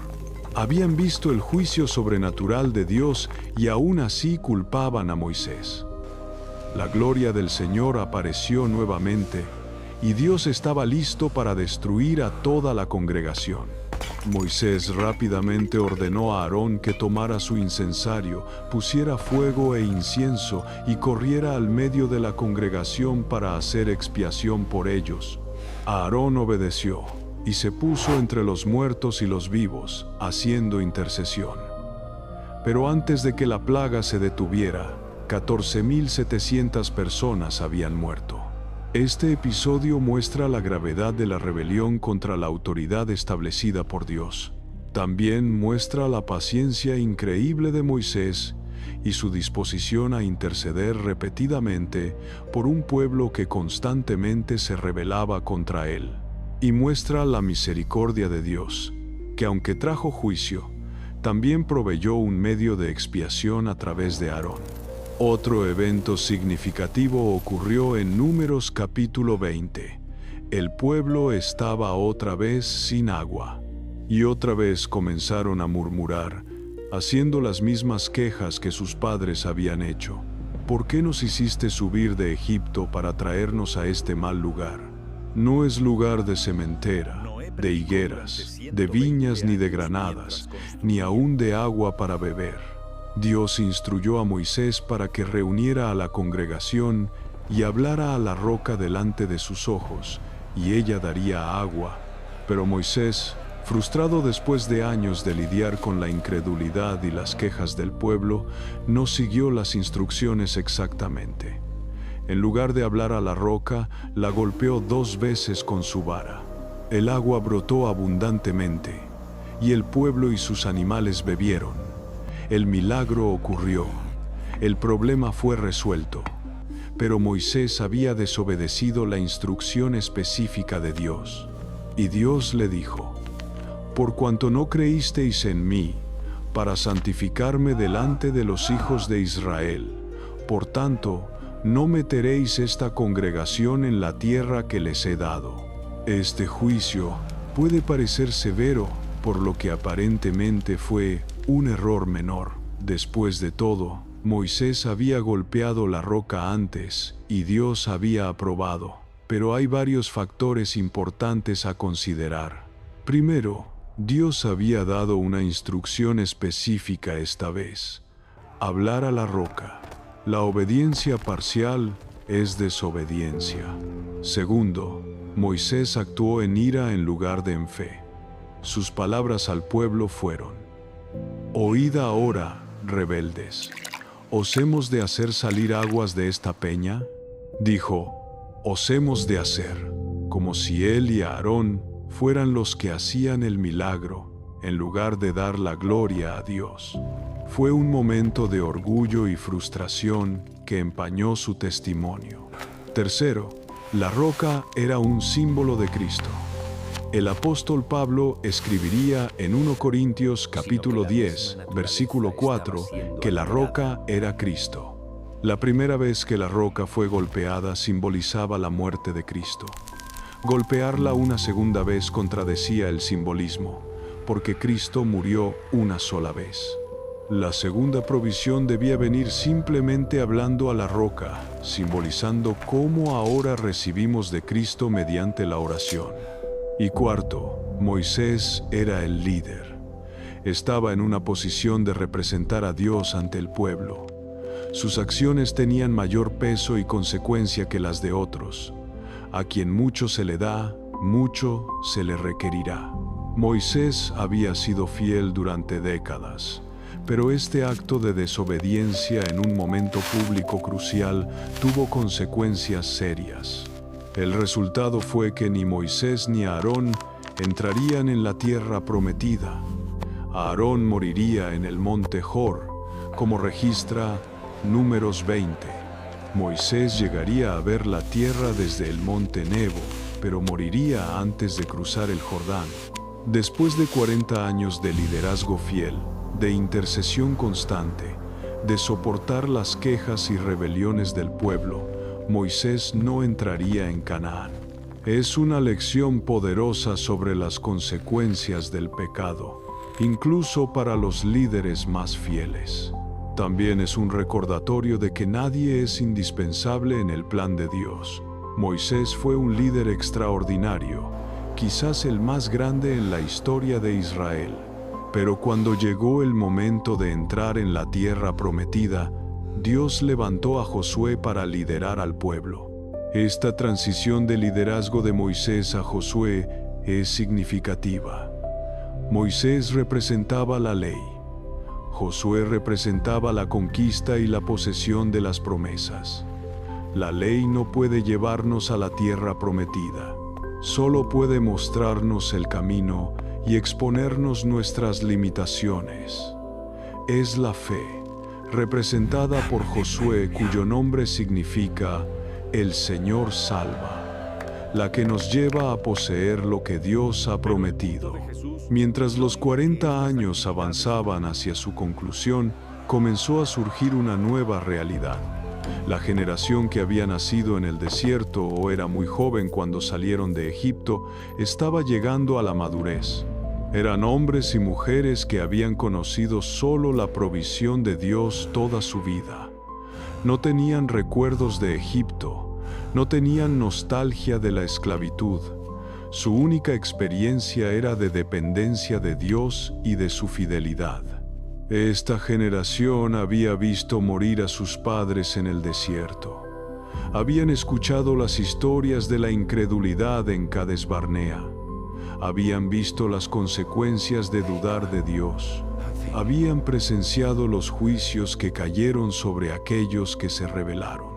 Habían visto el juicio sobrenatural de Dios y aún así culpaban a Moisés. La gloria del Señor apareció nuevamente y Dios estaba listo para destruir a toda la congregación. Moisés rápidamente ordenó a Aarón que tomara su incensario, pusiera fuego e incienso y corriera al medio de la congregación para hacer expiación por ellos. Aarón obedeció y se puso entre los muertos y los vivos, haciendo intercesión. Pero antes de que la plaga se detuviera, 14.700 personas habían muerto. Este episodio muestra la gravedad de la rebelión contra la autoridad establecida por Dios. También muestra la paciencia increíble de Moisés y su disposición a interceder repetidamente por un pueblo que constantemente se rebelaba contra él. Y muestra la misericordia de Dios, que aunque trajo juicio, también proveyó un medio de expiación a través de Aarón. Otro evento significativo ocurrió en Números capítulo 20. El pueblo estaba otra vez sin agua, y otra vez comenzaron a murmurar, haciendo las mismas quejas que sus padres habían hecho. ¿Por qué nos hiciste subir de Egipto para traernos a este mal lugar? No es lugar de sementera, de higueras, de viñas ni de granadas, ni aún de agua para beber. Dios instruyó a Moisés para que reuniera a la congregación y hablara a la roca delante de sus ojos, y ella daría agua. Pero Moisés, frustrado después de años de lidiar con la incredulidad y las quejas del pueblo, no siguió las instrucciones exactamente. En lugar de hablar a la roca, la golpeó 2 veces con su vara. El agua brotó abundantemente, y el pueblo y sus animales bebieron. El milagro ocurrió. El problema fue resuelto. Pero Moisés había desobedecido la instrucción específica de Dios. Y Dios le dijo: «Por cuanto no creísteis en mí, para santificarme delante de los hijos de Israel, por tanto, no meteréis esta congregación en la tierra que les he dado». Este juicio puede parecer severo, por lo que aparentemente fue un error menor. Después de todo, Moisés había golpeado la roca antes y Dios había aprobado. Pero hay varios factores importantes a considerar. Primero, Dios había dado una instrucción específica esta vez: hablar a la roca. La obediencia parcial es desobediencia. Segundo, Moisés actuó en ira en lugar de en fe. Sus palabras al pueblo fueron: «Oíd ahora, rebeldes, ¿os hemos de hacer salir aguas de esta peña?». Dijo: «Os hemos de hacer», como si él y Aarón fueran los que hacían el milagro, en lugar de dar la gloria a Dios. Fue un momento de orgullo y frustración que empañó su testimonio. Tercero, la roca era un símbolo de Cristo. El apóstol Pablo escribiría en 1 Corintios capítulo 10, versículo 4, que la roca era Cristo. La primera vez que la roca fue golpeada simbolizaba la muerte de Cristo. Golpearla una segunda vez contradecía el simbolismo, porque Cristo murió una sola vez. La segunda provisión debía venir simplemente hablando a la roca, simbolizando cómo ahora recibimos de Cristo mediante la oración. Y cuarto, Moisés era el líder. Estaba en una posición de representar a Dios ante el pueblo. Sus acciones tenían mayor peso y consecuencia que las de otros. A quien mucho se le da, mucho se le requerirá. Moisés había sido fiel durante décadas, pero este acto de desobediencia en un momento público crucial tuvo consecuencias serias. El resultado fue que ni Moisés ni Aarón entrarían en la tierra prometida. Aarón moriría en el monte Hor, como registra Números 20. Moisés llegaría a ver la tierra desde el monte Nebo, pero moriría antes de cruzar el Jordán. Después de 40 años de liderazgo fiel, de intercesión constante, de soportar las quejas y rebeliones del pueblo, Moisés no entraría en Canaán. Es una lección poderosa sobre las consecuencias del pecado, incluso para los líderes más fieles. También es un recordatorio de que nadie es indispensable en el plan de Dios. Moisés fue un líder extraordinario, quizás el más grande en la historia de Israel. Pero cuando llegó el momento de entrar en la tierra prometida, Dios levantó a Josué para liderar al pueblo. Esta transición de liderazgo de Moisés a Josué es significativa. Moisés representaba la ley. Josué representaba la conquista y la posesión de las promesas. La ley no puede llevarnos a la tierra prometida. Solo puede mostrarnos el camino y exponernos nuestras limitaciones. Es la fe, representada por Josué, cuyo nombre significa El Señor salva, la que nos lleva a poseer lo que Dios ha prometido. Mientras los 40 años avanzaban hacia su conclusión, comenzó a surgir una nueva realidad. La generación que había nacido en el desierto o era muy joven cuando salieron de Egipto estaba llegando a la madurez. Eran hombres y mujeres que habían conocido solo la provisión de Dios toda su vida. No tenían recuerdos de Egipto, no tenían nostalgia de la esclavitud. Su única experiencia era de dependencia de Dios y de su fidelidad. Esta generación había visto morir a sus padres en el desierto. Habían escuchado las historias de la incredulidad en Cades Barnea. Habían visto las consecuencias de dudar de Dios. Habían presenciado los juicios que cayeron sobre aquellos que se rebelaron.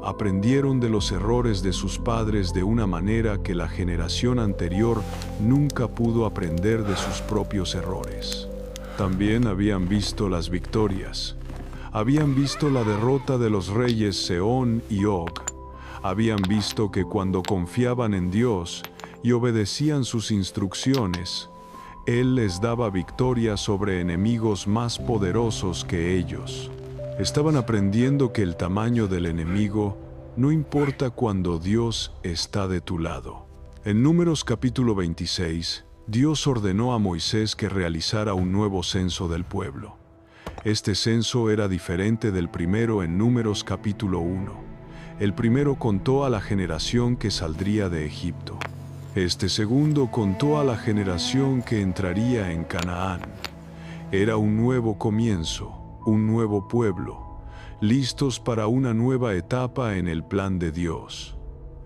Aprendieron de los errores de sus padres de una manera que la generación anterior nunca pudo aprender de sus propios errores. También habían visto las victorias. Habían visto la derrota de los reyes Sehón y Og. Habían visto que cuando confiaban en Dios y obedecían sus instrucciones, Él les daba victoria sobre enemigos más poderosos que ellos. Estaban aprendiendo que el tamaño del enemigo no importa cuando Dios está de tu lado. En Números capítulo 26, Dios ordenó a Moisés que realizara un nuevo censo del pueblo. Este censo era diferente del primero en Números capítulo 1. El primero contó a la generación que saldría de Egipto. Este segundo contó a la generación que entraría en Canaán. Era un nuevo comienzo, un nuevo pueblo, listos para una nueva etapa en el plan de Dios.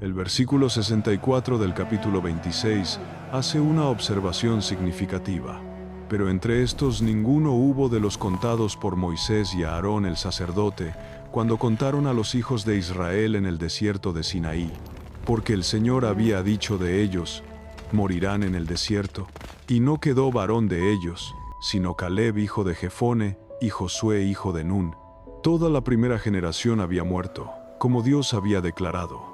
El versículo 64 del capítulo 26 hace una observación significativa. Pero entre estos ninguno hubo de los contados por Moisés y Aarón el sacerdote, cuando contaron a los hijos de Israel en el desierto de Sinaí, porque el Señor había dicho de ellos, morirán en el desierto, y no quedó varón de ellos, sino Caleb hijo de Jefone y Josué hijo de Nun. Toda la primera generación había muerto, como Dios había declarado.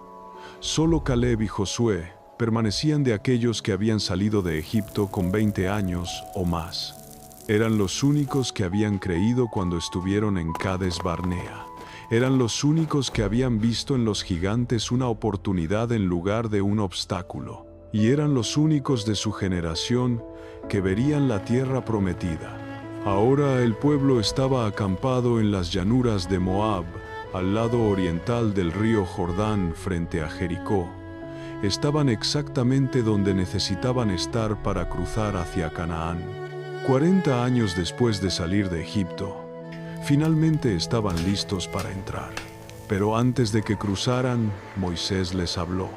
Solo Caleb y Josué permanecían de aquellos que habían salido de Egipto con 20 años o más. Eran los únicos que habían creído cuando estuvieron en Cades Barnea. Eran los únicos que habían visto en los gigantes una oportunidad en lugar de un obstáculo. Y eran los únicos de su generación que verían la tierra prometida. Ahora el pueblo estaba acampado en las llanuras de Moab, al lado oriental del río Jordán frente a Jericó. Estaban exactamente donde necesitaban estar para cruzar hacia Canaán. 40 años después de salir de Egipto, finalmente estaban listos para entrar. Pero antes de que cruzaran, Moisés les habló.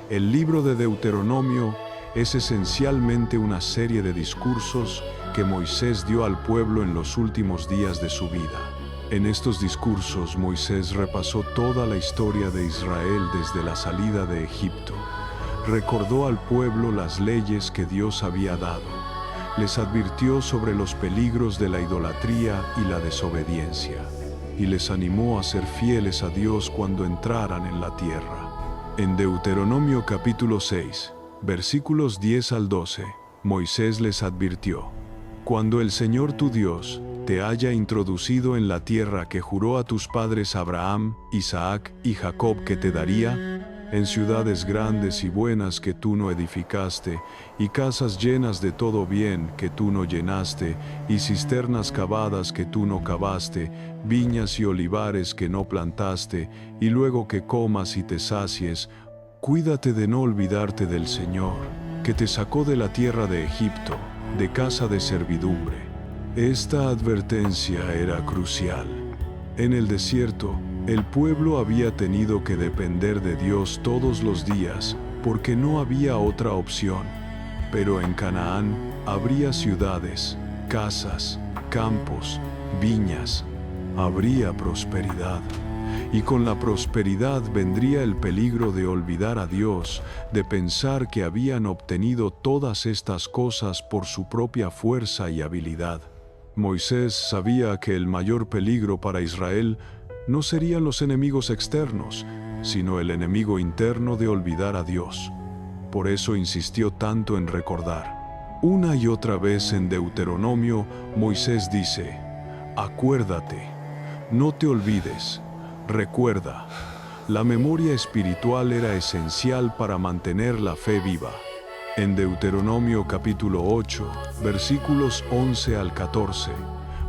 El libro de Deuteronomio es esencialmente una serie de discursos que Moisés dio al pueblo en los últimos días de su vida. En estos discursos, Moisés repasó toda la historia de Israel desde la salida de Egipto. Recordó al pueblo las leyes que Dios había dado. Les advirtió sobre los peligros de la idolatría y la desobediencia, y les animó a ser fieles a Dios cuando entraran en la tierra. En Deuteronomio capítulo 6, versículos 10 al 12, Moisés les advirtió: Cuando el Señor tu Dios te haya introducido en la tierra que juró a tus padres Abraham, Isaac y Jacob que te daría, en ciudades grandes y buenas que tú no edificaste, y casas llenas de todo bien que tú no llenaste, y cisternas cavadas que tú no cavaste, viñas y olivares que no plantaste, y luego que comas y te sacies, cuídate de no olvidarte del Señor, que te sacó de la tierra de Egipto, de casa de servidumbre. Esta advertencia era crucial. En el desierto, el pueblo había tenido que depender de Dios todos los días, porque no había otra opción. Pero en Canaán habría ciudades, casas, campos, viñas. Habría prosperidad. Y con la prosperidad vendría el peligro de olvidar a Dios, de pensar que habían obtenido todas estas cosas por su propia fuerza y habilidad. Moisés sabía que el mayor peligro para Israel no serían los enemigos externos, sino el enemigo interno de olvidar a Dios. Por eso insistió tanto en recordar. Una y otra vez en Deuteronomio, Moisés dice: acuérdate, no te olvides, recuerda. La memoria espiritual era esencial para mantener la fe viva. En Deuteronomio capítulo 8, versículos 11 al 14,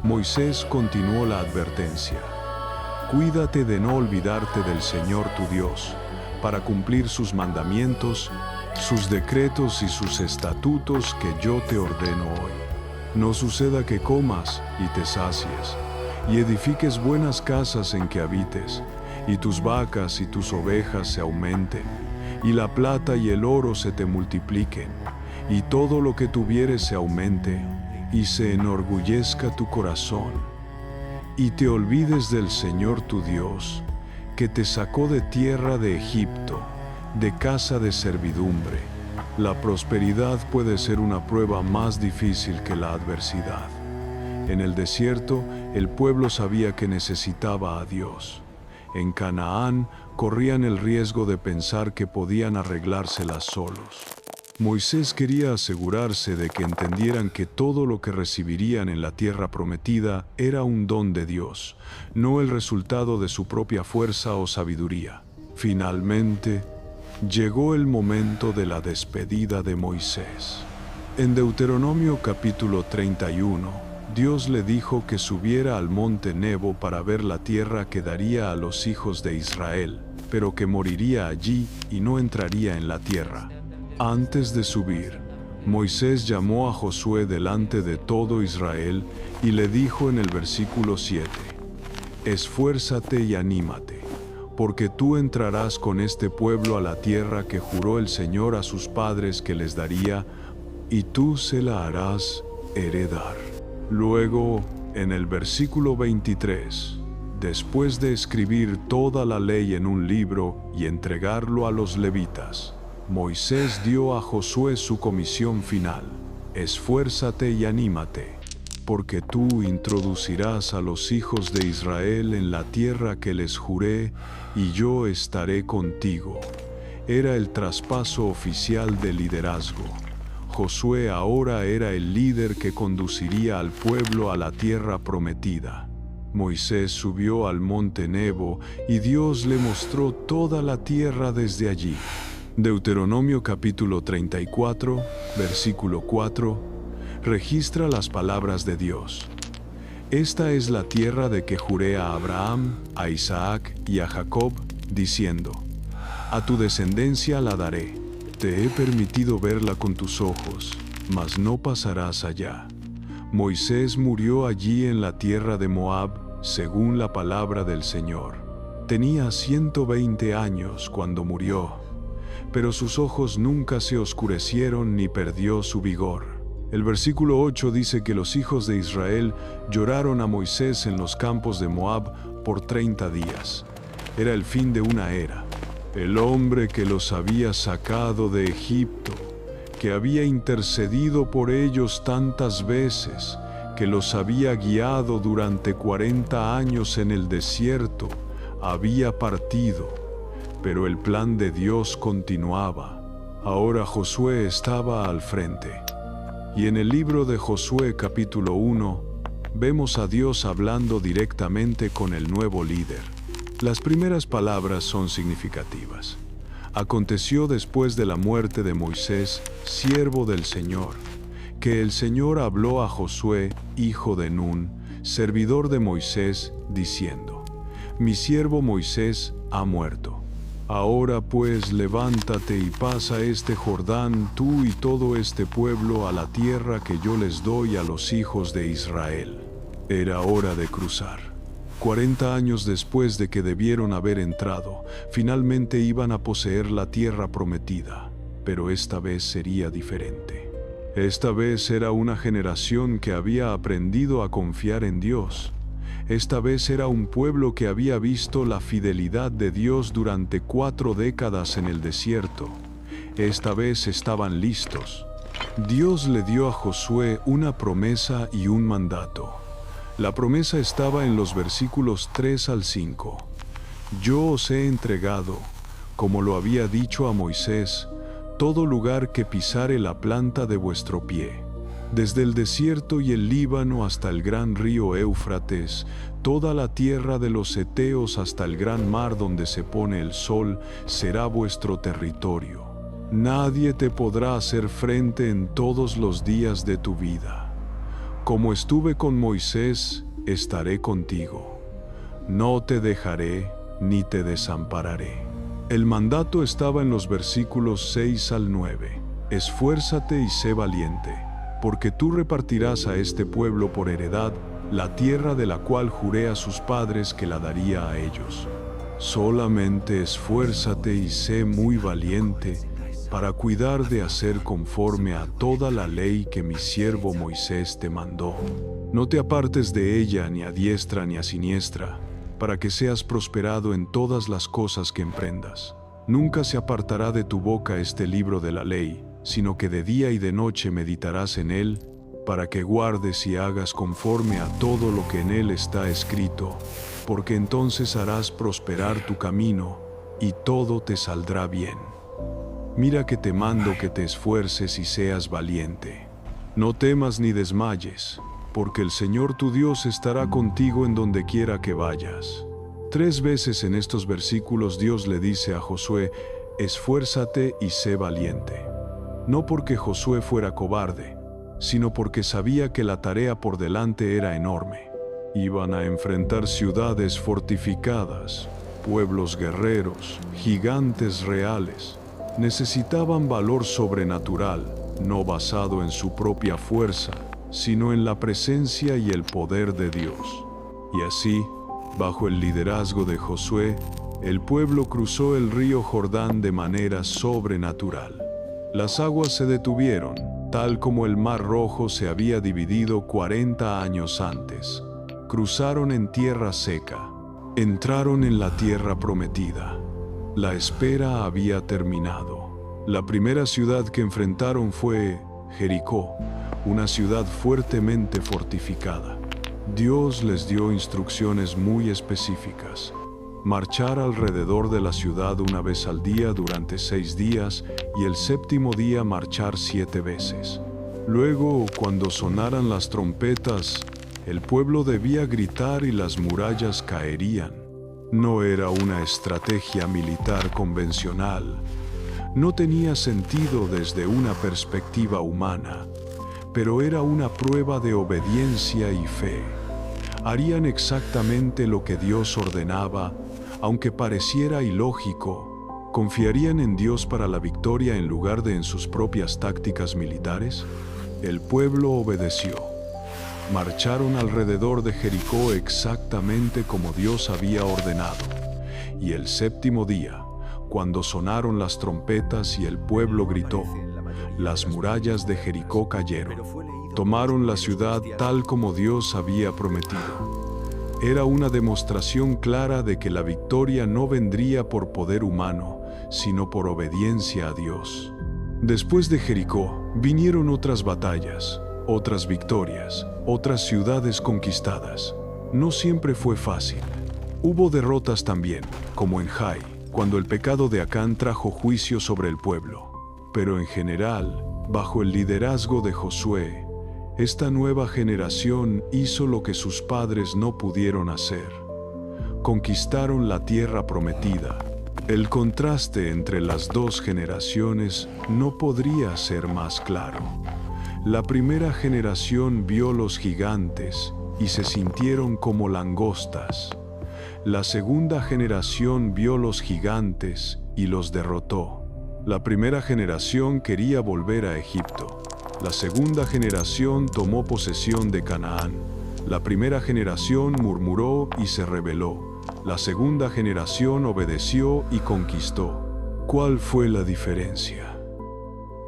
Moisés continuó la advertencia. Cuídate de no olvidarte del Señor tu Dios, para cumplir sus mandamientos, sus decretos y sus estatutos que yo te ordeno hoy. No suceda que comas y te sacies, y edifiques buenas casas en que habites, y tus vacas y tus ovejas se aumenten, y la plata y el oro se te multipliquen, y todo lo que tuvieres se aumente, y se enorgullezca tu corazón. Y te olvides del Señor tu Dios, que te sacó de tierra de Egipto, de casa de servidumbre. La prosperidad puede ser una prueba más difícil que la adversidad. En el desierto, el pueblo sabía que necesitaba a Dios. En Canaán, corrían el riesgo de pensar que podían arreglárselas solos. Moisés quería asegurarse de que entendieran que todo lo que recibirían en la tierra prometida era un don de Dios, no el resultado de su propia fuerza o sabiduría. Finalmente, llegó el momento de la despedida de Moisés. En Deuteronomio capítulo 31, Dios le dijo que subiera al monte Nebo para ver la tierra que daría a los hijos de Israel, pero que moriría allí y no entraría en la tierra. Antes de subir, Moisés llamó a Josué delante de todo Israel y le dijo en el versículo 7: esfuérzate y anímate, porque tú entrarás con este pueblo a la tierra que juró el Señor a sus padres que les daría, y tú se la harás heredar. Luego, en el versículo 23, después de escribir toda la ley en un libro y entregarlo a los levitas, Moisés dio a Josué su comisión final: esfuérzate y anímate, porque tú introducirás a los hijos de Israel en la tierra que les juré, y yo estaré contigo. Era el traspaso oficial de liderazgo. Josué ahora era el líder que conduciría al pueblo a la tierra prometida. Moisés subió al monte Nebo y Dios le mostró toda la tierra desde allí. Deuteronomio capítulo 34, versículo 4, registra las palabras de Dios. Esta es la tierra de que juré a Abraham, a Isaac y a Jacob, diciendo: a tu descendencia la daré. Te he permitido verla con tus ojos, mas no pasarás allá. Moisés murió allí en la tierra de Moab, según la palabra del Señor. Tenía 120 años cuando murió, pero sus ojos nunca se oscurecieron ni perdió su vigor. El versículo 8 dice que los hijos de Israel lloraron a Moisés en los campos de Moab por 30 días. Era el fin de una era. El hombre que los había sacado de Egipto, que había intercedido por ellos tantas veces, que los había guiado durante 40 años en el desierto, había partido. Pero el plan de Dios continuaba. Ahora Josué estaba al frente. Y en el libro de Josué capítulo 1, vemos a Dios hablando directamente con el nuevo líder. Las primeras palabras son significativas. Aconteció después de la muerte de Moisés, siervo del Señor, que el Señor habló a Josué, hijo de Nun, servidor de Moisés, diciendo: Mi siervo Moisés ha muerto. Ahora pues levántate y pasa este Jordán, tú y todo este pueblo, a la tierra que yo les doy a los hijos de Israel. Era hora de cruzar. 40 años después de que debieron haber entrado, finalmente iban a poseer la tierra prometida, pero esta vez sería diferente. Esta vez era una generación que había aprendido a confiar en Dios. Esta vez era un pueblo que había visto la fidelidad de Dios durante 4 décadas en el desierto. Esta vez estaban listos. Dios le dio a Josué una promesa y un mandato. La promesa estaba en los versículos 3 al 5. Yo os he entregado, como lo había dicho a Moisés, todo lugar que pisare la planta de vuestro pie. Desde el desierto y el Líbano hasta el gran río Éufrates, toda la tierra de los heteos hasta el gran mar donde se pone el sol, será vuestro territorio. Nadie te podrá hacer frente en todos los días de tu vida. Como estuve con Moisés, estaré contigo. No te dejaré ni te desampararé. El mandato estaba en los versículos 6 al 9. Esfuérzate y sé valiente, porque tú repartirás a este pueblo por heredad la tierra de la cual juré a sus padres que la daría a ellos. Solamente esfuérzate y sé muy valiente para cuidar de hacer conforme a toda la ley que mi siervo Moisés te mandó. No te apartes de ella ni a diestra ni a siniestra, para que seas prosperado en todas las cosas que emprendas. Nunca se apartará de tu boca este libro de la ley, sino que de día y de noche meditarás en él, para que guardes y hagas conforme a todo lo que en él está escrito, porque entonces harás prosperar tu camino, y todo te saldrá bien. Mira que te mando que te esfuerces y seas valiente. No temas ni desmayes, porque el Señor tu Dios estará contigo en donde quiera que vayas. 3 veces en estos versículos Dios le dice a Josué: esfuérzate y sé valiente. No porque Josué fuera cobarde, sino porque sabía que la tarea por delante era enorme. Iban a enfrentar ciudades fortificadas, pueblos guerreros, gigantes reales. Necesitaban valor sobrenatural, no basado en su propia fuerza, sino en la presencia y el poder de Dios. Y así, bajo el liderazgo de Josué, el pueblo cruzó el río Jordán de manera sobrenatural. Las aguas se detuvieron, tal como el Mar Rojo se había dividido 40 años antes. Cruzaron en tierra seca. Entraron en la tierra prometida. La espera había terminado. La primera ciudad que enfrentaron fue Jericó, una ciudad fuertemente fortificada. Dios les dio instrucciones muy específicas. Marchar alrededor de la ciudad una vez al día durante 6 días y el 7º día marchar 7 veces. Luego, cuando sonaran las trompetas, el pueblo debía gritar y las murallas caerían. No era una estrategia militar convencional. No tenía sentido desde una perspectiva humana, pero era una prueba de obediencia y fe. Harían exactamente lo que Dios ordenaba, aunque pareciera ilógico. ¿Confiarían en Dios para la victoria en lugar de en sus propias tácticas militares? El pueblo obedeció. Marcharon alrededor de Jericó exactamente como Dios había ordenado. Y el 7º día, cuando sonaron las trompetas y el pueblo gritó, las murallas de Jericó cayeron. Tomaron la ciudad tal como Dios había prometido. Era una demostración clara de que la victoria no vendría por poder humano, sino por obediencia a Dios. Después de Jericó, vinieron otras batallas, otras victorias, otras ciudades conquistadas. No siempre fue fácil. Hubo derrotas también, como en Jai, cuando el pecado de Acán trajo juicio sobre el pueblo. Pero en general, bajo el liderazgo de Josué, esta nueva generación hizo lo que sus padres no pudieron hacer. Conquistaron la tierra prometida, El contraste entre las dos generaciones no podría ser más claro. La primera generación vio los gigantes y se sintieron como langostas. La segunda generación vio los gigantes y los derrotó. La primera generación quería volver a Egipto. La segunda generación tomó posesión de Canaán. La primera generación murmuró y se rebeló. La segunda generación obedeció y conquistó. ¿Cuál fue la diferencia?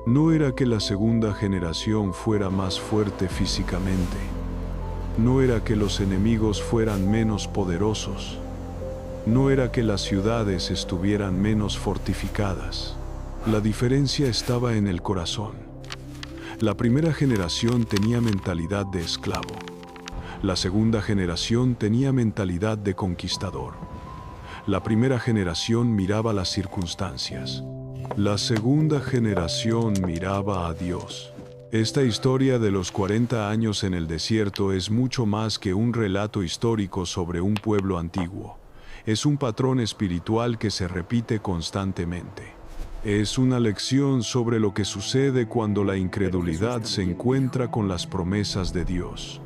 No era que la segunda generación fuera más fuerte físicamente. No era que los enemigos fueran menos poderosos. No era que las ciudades estuvieran menos fortificadas. La diferencia estaba en el corazón. La primera generación tenía mentalidad de esclavo. La segunda generación tenía mentalidad de conquistador. La primera generación miraba las circunstancias. La segunda generación miraba a Dios. Esta historia de los 40 años en el desierto es mucho más que un relato histórico sobre un pueblo antiguo. Es un patrón espiritual que se repite constantemente. Es una lección sobre lo que sucede cuando la incredulidad se encuentra con las promesas de Dios.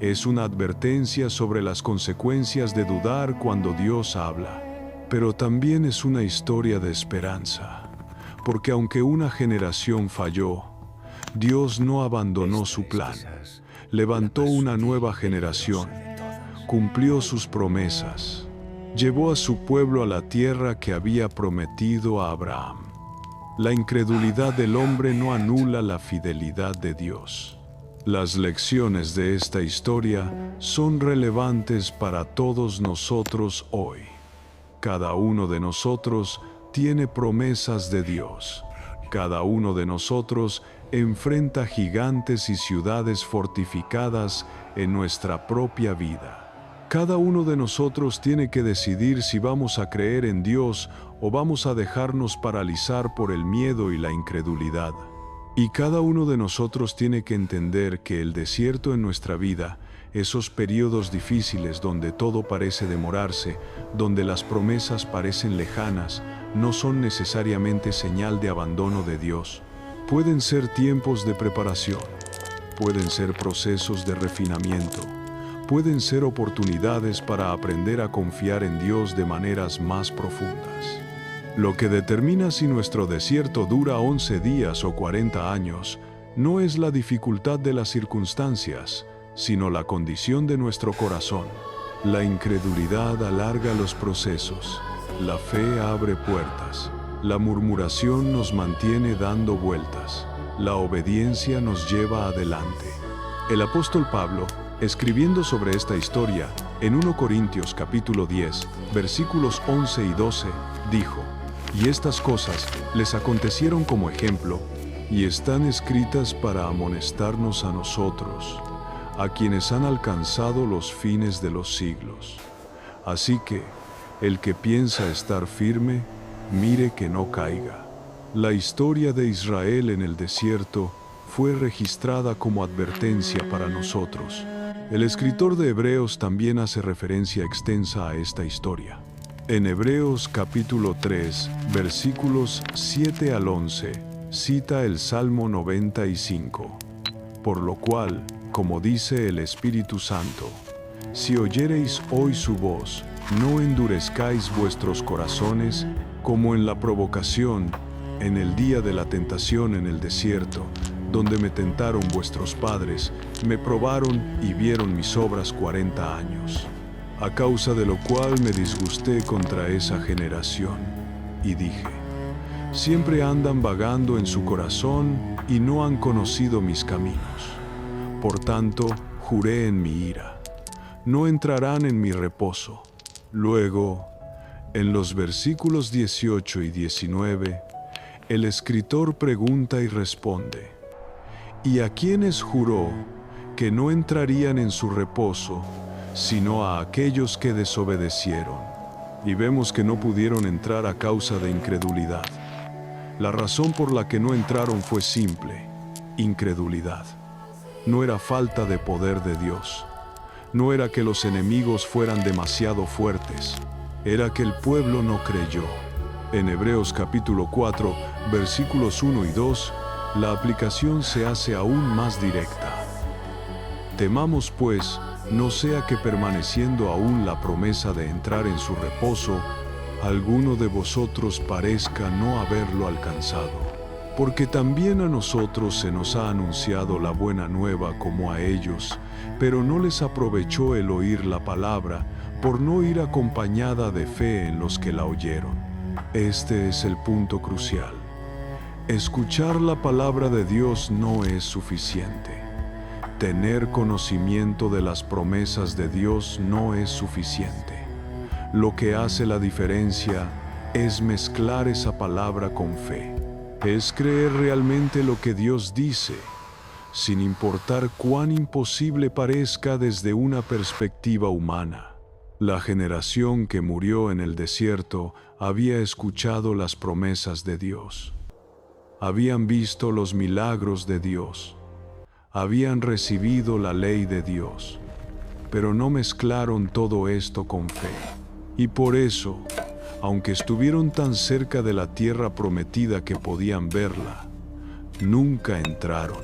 Es una advertencia sobre las consecuencias de dudar cuando Dios habla. Pero también es una historia de esperanza, porque aunque una generación falló, Dios no abandonó su plan. Levantó una nueva generación, cumplió sus promesas, llevó a su pueblo a la tierra que había prometido a Abraham. La incredulidad del hombre no anula la fidelidad de Dios. Las lecciones de esta historia son relevantes para todos nosotros hoy. Cada uno de nosotros tiene promesas de Dios. Cada uno de nosotros enfrenta gigantes y ciudades fortificadas en nuestra propia vida. Cada uno de nosotros tiene que decidir si vamos a creer en Dios o vamos a dejarnos paralizar por el miedo y la incredulidad. Y cada uno de nosotros tiene que entender que el desierto en nuestra vida, esos periodos difíciles donde todo parece demorarse, donde las promesas parecen lejanas, no son necesariamente señal de abandono de Dios. Pueden ser tiempos de preparación, pueden ser procesos de refinamiento, pueden ser oportunidades para aprender a confiar en Dios de maneras más profundas. Lo que determina si nuestro desierto dura 11 días o 40 años no es la dificultad de las circunstancias, sino la condición de nuestro corazón. La incredulidad alarga los procesos, la fe abre puertas, la murmuración nos mantiene dando vueltas, la obediencia nos lleva adelante. El apóstol Pablo, escribiendo sobre esta historia, en 1 Corintios capítulo 10, versículos 11 y 12, dijo: «Y estas cosas les acontecieron como ejemplo, y están escritas para amonestarnos a nosotros, a quienes han alcanzado los fines de los siglos. Así que, el que piensa estar firme, mire que no caiga». La historia de Israel en el desierto fue registrada como advertencia para nosotros. El escritor de Hebreos también hace referencia extensa a esta historia. En Hebreos capítulo 3, versículos 7 al 11, cita el Salmo 95. Por lo cual, como dice el Espíritu Santo, si oyereis hoy su voz, no endurezcáis vuestros corazones como en la provocación, en el día de la tentación en el desierto, donde me tentaron vuestros padres, me probaron y vieron mis obras 40 años. A causa de lo cual me disgusté contra esa generación, y dije: siempre andan vagando en su corazón y no han conocido mis caminos. Por tanto, juré en mi ira: no entrarán en mi reposo. Luego, en los versículos 18 y 19, el escritor pregunta y responde: ¿y a quiénes juró que no entrarían en su reposo, sino a aquellos que desobedecieron? Y vemos que no pudieron entrar a causa de incredulidad. La razón por la que no entraron fue simple: incredulidad. No era falta de poder de Dios. No era que los enemigos fueran demasiado fuertes. Era que el pueblo no creyó. En Hebreos capítulo 4, versículos 1 y 2, la aplicación se hace aún más directa. Temamos pues, no sea que permaneciendo aún la promesa de entrar en su reposo, alguno de vosotros parezca no haberlo alcanzado. Porque también a nosotros se nos ha anunciado la buena nueva como a ellos, pero no les aprovechó el oír la palabra, por no ir acompañada de fe en los que la oyeron. Este es el punto crucial. Escuchar la palabra de Dios no es suficiente. Tener conocimiento de las promesas de Dios no es suficiente. Lo que hace la diferencia es mezclar esa palabra con fe. Es creer realmente lo que Dios dice, sin importar cuán imposible parezca desde una perspectiva humana. La generación que murió en el desierto había escuchado las promesas de Dios. Habían visto los milagros de Dios. Habían recibido la ley de Dios, pero no mezclaron todo esto con fe. Y por eso, aunque estuvieron tan cerca de la tierra prometida que podían verla, nunca entraron.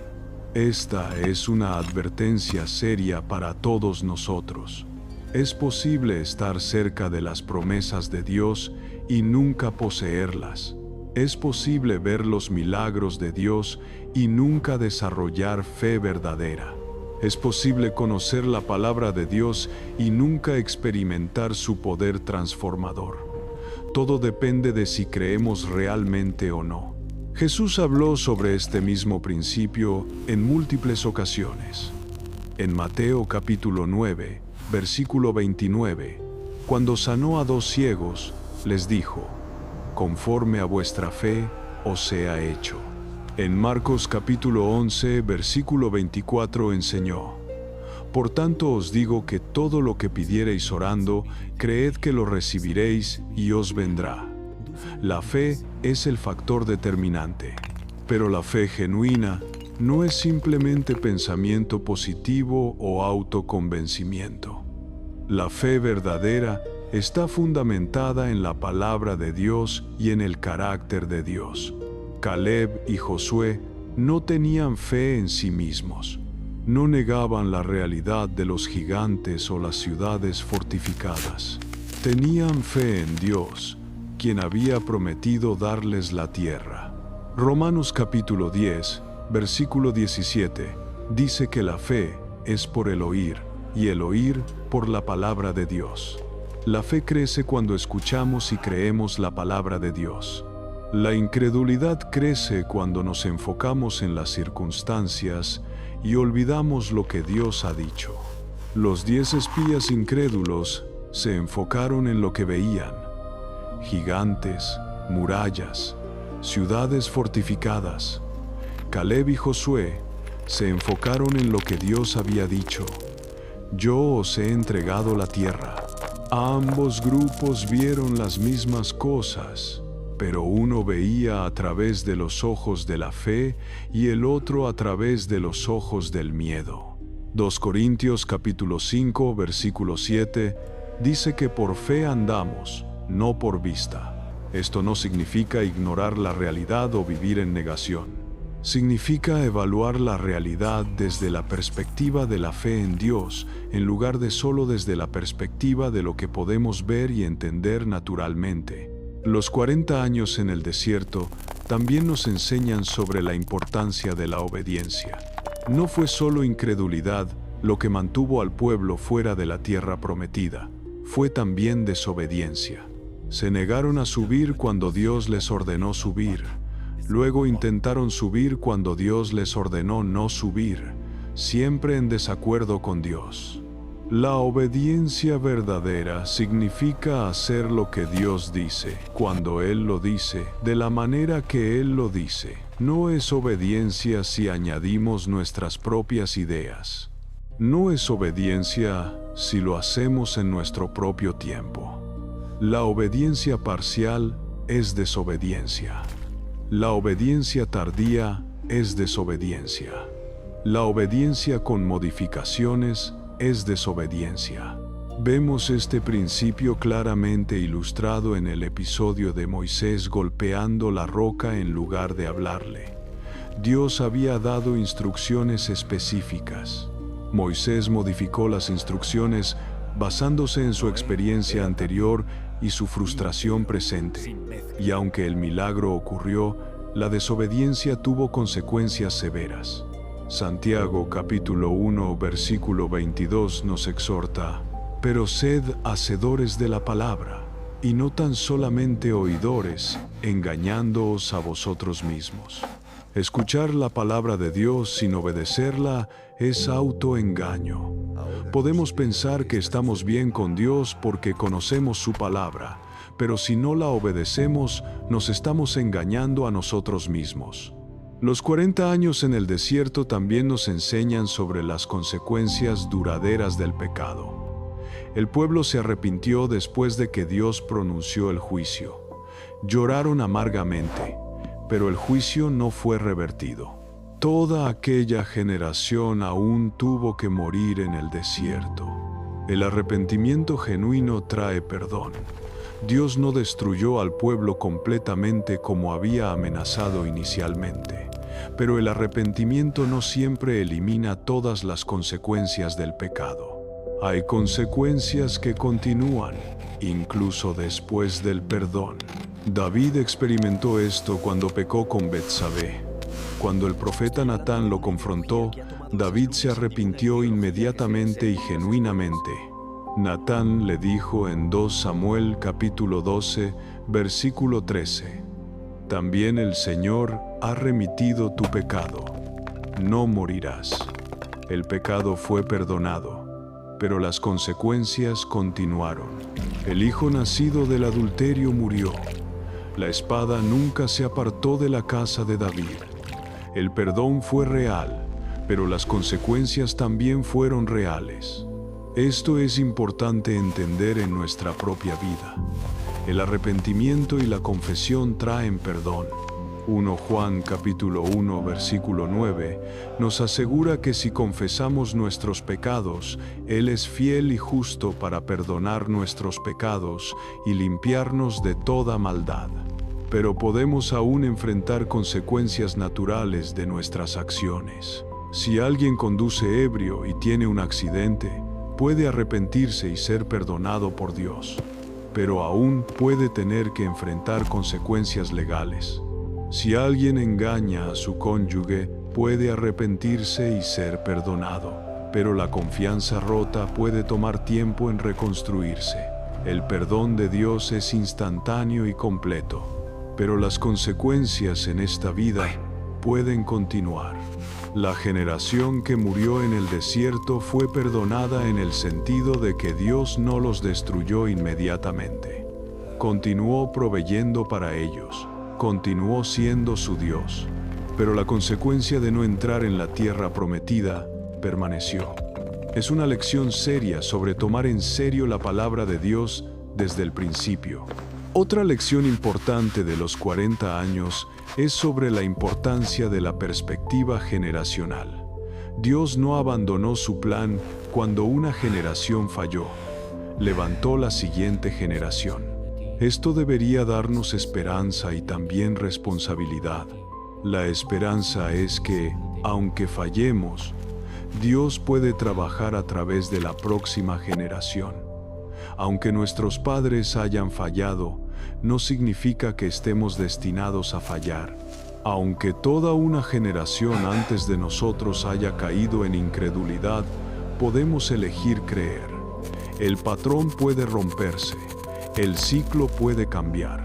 Esta es una advertencia seria para todos nosotros. Es posible estar cerca de las promesas de Dios y nunca poseerlas. Es posible ver los milagros de Dios y nunca desarrollar fe verdadera. Es posible conocer la palabra de Dios y nunca experimentar su poder transformador. Todo depende de si creemos realmente o no. Jesús habló sobre este mismo principio en múltiples ocasiones. En Mateo capítulo 9, versículo 29, cuando sanó a 2 ciegos, les dijo: conforme a vuestra fe os sea hecho. En Marcos capítulo 11, versículo 24 enseñó: por tanto os digo que todo lo que pidiereis orando, creed que lo recibiréis y os vendrá. La fe es el factor determinante, pero la fe genuina no es simplemente pensamiento positivo o autoconvencimiento. La fe verdadera está fundamentada en la palabra de Dios y en el carácter de Dios. Caleb y Josué no tenían fe en sí mismos. No negaban la realidad de los gigantes o las ciudades fortificadas. Tenían fe en Dios, quien había prometido darles la tierra. Romanos capítulo 10, versículo 17, dice que la fe es por el oír, y el oír por la palabra de Dios. La fe crece cuando escuchamos y creemos la palabra de Dios. La incredulidad crece cuando nos enfocamos en las circunstancias y olvidamos lo que Dios ha dicho. Los 10 espías incrédulos se enfocaron en lo que veían: gigantes, murallas, ciudades fortificadas. Caleb y Josué se enfocaron en lo que Dios había dicho: yo os he entregado la tierra. Ambos grupos vieron las mismas cosas, pero uno veía a través de los ojos de la fe y el otro a través de los ojos del miedo. 2 Corintios capítulo 5, versículo 7, dice que por fe andamos, no por vista. Esto no significa ignorar la realidad o vivir en negación. Significa evaluar la realidad desde la perspectiva de la fe en Dios, en lugar de solo desde la perspectiva de lo que podemos ver y entender naturalmente. Los 40 años en el desierto también nos enseñan sobre la importancia de la obediencia. No fue solo incredulidad lo que mantuvo al pueblo fuera de la tierra prometida, fue también desobediencia. Se negaron a subir cuando Dios les ordenó subir. Luego intentaron subir cuando Dios les ordenó no subir, siempre en desacuerdo con Dios. La obediencia verdadera significa hacer lo que Dios dice, cuando Él lo dice, de la manera que Él lo dice. No es obediencia si añadimos nuestras propias ideas. No es obediencia si lo hacemos en nuestro propio tiempo. La obediencia parcial es desobediencia. La obediencia tardía es desobediencia. La obediencia con modificaciones es desobediencia. Vemos este principio claramente ilustrado en el episodio de Moisés golpeando la roca en lugar de hablarle. Dios había dado instrucciones específicas. Moisés modificó las instrucciones basándose en su experiencia anterior y su frustración presente. Y aunque el milagro ocurrió, la desobediencia tuvo consecuencias severas. Santiago capítulo 1 versículo 22 nos exhorta: pero sed hacedores de la palabra, y no tan solamente oidores, engañándoos a vosotros mismos. Escuchar la palabra de Dios sin obedecerla es autoengaño. Podemos pensar que estamos bien con Dios porque conocemos su palabra, pero si no la obedecemos, nos estamos engañando a nosotros mismos. Los 40 años en el desierto también nos enseñan sobre las consecuencias duraderas del pecado. El pueblo se arrepintió después de que Dios pronunció el juicio. Lloraron amargamente, pero el juicio no fue revertido. Toda aquella generación aún tuvo que morir en el desierto. El arrepentimiento genuino trae perdón. Dios no destruyó al pueblo completamente como había amenazado inicialmente, pero el arrepentimiento no siempre elimina todas las consecuencias del pecado. Hay consecuencias que continúan, incluso después del perdón. David experimentó esto cuando pecó con Betsabé. Cuando el profeta Natán lo confrontó, David se arrepintió inmediatamente y genuinamente. Natán le dijo en 2 Samuel capítulo 12, versículo 13: también el Señor ha remitido tu pecado. No morirás. El pecado fue perdonado, pero las consecuencias continuaron. El hijo nacido del adulterio murió. La espada nunca se apartó de la casa de David. El perdón fue real, pero las consecuencias también fueron reales. Esto es importante entender en nuestra propia vida. El arrepentimiento y la confesión traen perdón. 1 Juan capítulo 1 versículo 9 nos asegura que si confesamos nuestros pecados, Él es fiel y justo para perdonar nuestros pecados y limpiarnos de toda maldad. Pero podemos aún enfrentar consecuencias naturales de nuestras acciones. Si alguien conduce ebrio y tiene un accidente, puede arrepentirse y ser perdonado por Dios, pero aún puede tener que enfrentar consecuencias legales. Si alguien engaña a su cónyuge, puede arrepentirse y ser perdonado, pero la confianza rota puede tomar tiempo en reconstruirse. El perdón de Dios es instantáneo y completo, pero las consecuencias en esta vida pueden continuar. La generación que murió en el desierto fue perdonada en el sentido de que Dios no los destruyó inmediatamente. Continuó proveyendo para ellos. Continuó siendo su Dios, pero la consecuencia de no entrar en la tierra prometida permaneció. Es una lección seria sobre tomar en serio la palabra de Dios desde el principio. Otra lección importante de los 40 años es sobre la importancia de la perspectiva generacional. Dios no abandonó su plan cuando una generación falló. Levantó la siguiente generación. Esto debería darnos esperanza y también responsabilidad. La esperanza es que, aunque fallemos, Dios puede trabajar a través de la próxima generación. Aunque nuestros padres hayan fallado, no significa que estemos destinados a fallar. Aunque toda una generación antes de nosotros haya caído en incredulidad, podemos elegir creer. El patrón puede romperse. El ciclo puede cambiar,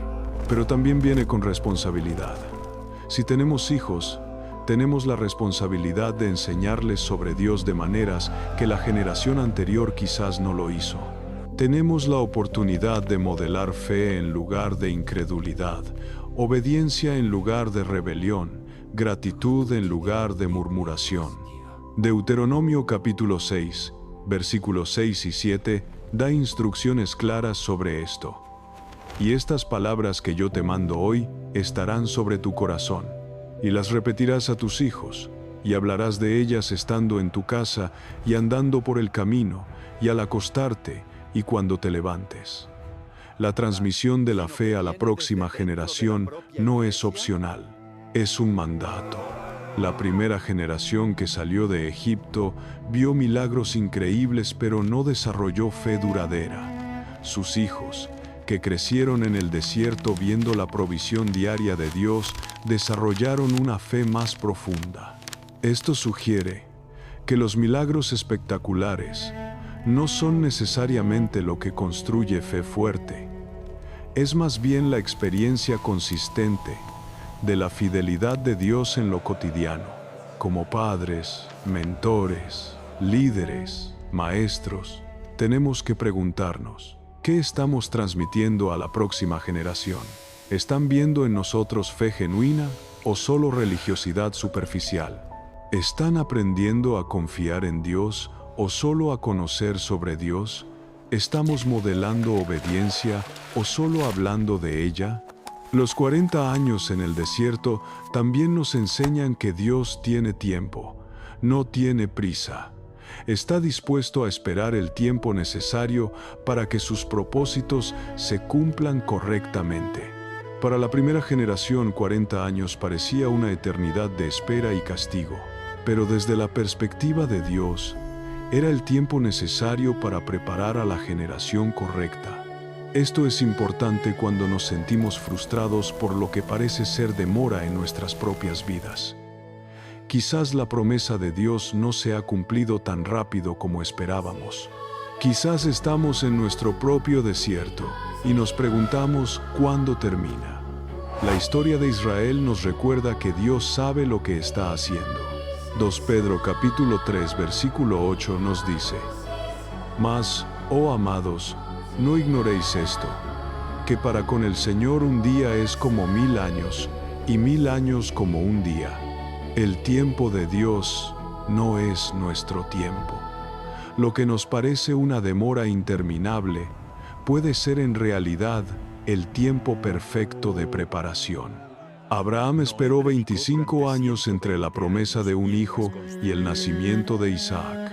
pero también viene con responsabilidad. Si tenemos hijos, tenemos la responsabilidad de enseñarles sobre Dios de maneras que la generación anterior quizás no lo hizo. Tenemos la oportunidad de modelar fe en lugar de incredulidad, obediencia en lugar de rebelión, gratitud en lugar de murmuración. Deuteronomio capítulo 6, versículos 6 y 7 da instrucciones claras sobre esto. Y estas palabras que yo te mando hoy estarán sobre tu corazón, y las repetirás a tus hijos, y hablarás de ellas estando en tu casa y andando por el camino, y al acostarte, y cuando te levantes. La transmisión de la fe a la próxima generación no es opcional, es un mandato. La primera generación que salió de Egipto vio milagros increíbles, pero no desarrolló fe duradera. Sus hijos, que crecieron en el desierto viendo la provisión diaria de Dios, desarrollaron una fe más profunda. Esto sugiere que los milagros espectaculares no son necesariamente lo que construye fe fuerte. Es más bien la experiencia consistente de la fidelidad de Dios en lo cotidiano. Como padres, mentores, líderes, maestros, tenemos que preguntarnos, ¿qué estamos transmitiendo a la próxima generación? ¿Están viendo en nosotros fe genuina o solo religiosidad superficial? ¿Están aprendiendo a confiar en Dios o solo a conocer sobre Dios? ¿Estamos modelando obediencia o solo hablando de ella? Los 40 años en el desierto también nos enseñan que Dios tiene tiempo, no tiene prisa. Está dispuesto a esperar el tiempo necesario para que sus propósitos se cumplan correctamente. Para la primera generación, 40 años parecía una eternidad de espera y castigo, pero desde la perspectiva de Dios, era el tiempo necesario para preparar a la generación correcta. Esto es importante cuando nos sentimos frustrados por lo que parece ser demora en nuestras propias vidas. Quizás la promesa de Dios no se ha cumplido tan rápido como esperábamos. Quizás estamos en nuestro propio desierto y nos preguntamos cuándo termina. La historia de Israel nos recuerda que Dios sabe lo que está haciendo. 2 Pedro capítulo 3 versículo 8 nos dice: Mas, oh amados, no ignoréis esto, que para con el Señor un día es como 1000 años, y 1000 años como un día. El tiempo de Dios no es nuestro tiempo. Lo que nos parece una demora interminable puede ser en realidad el tiempo perfecto de preparación. Abraham esperó 25 años entre la promesa de un hijo y el nacimiento de Isaac.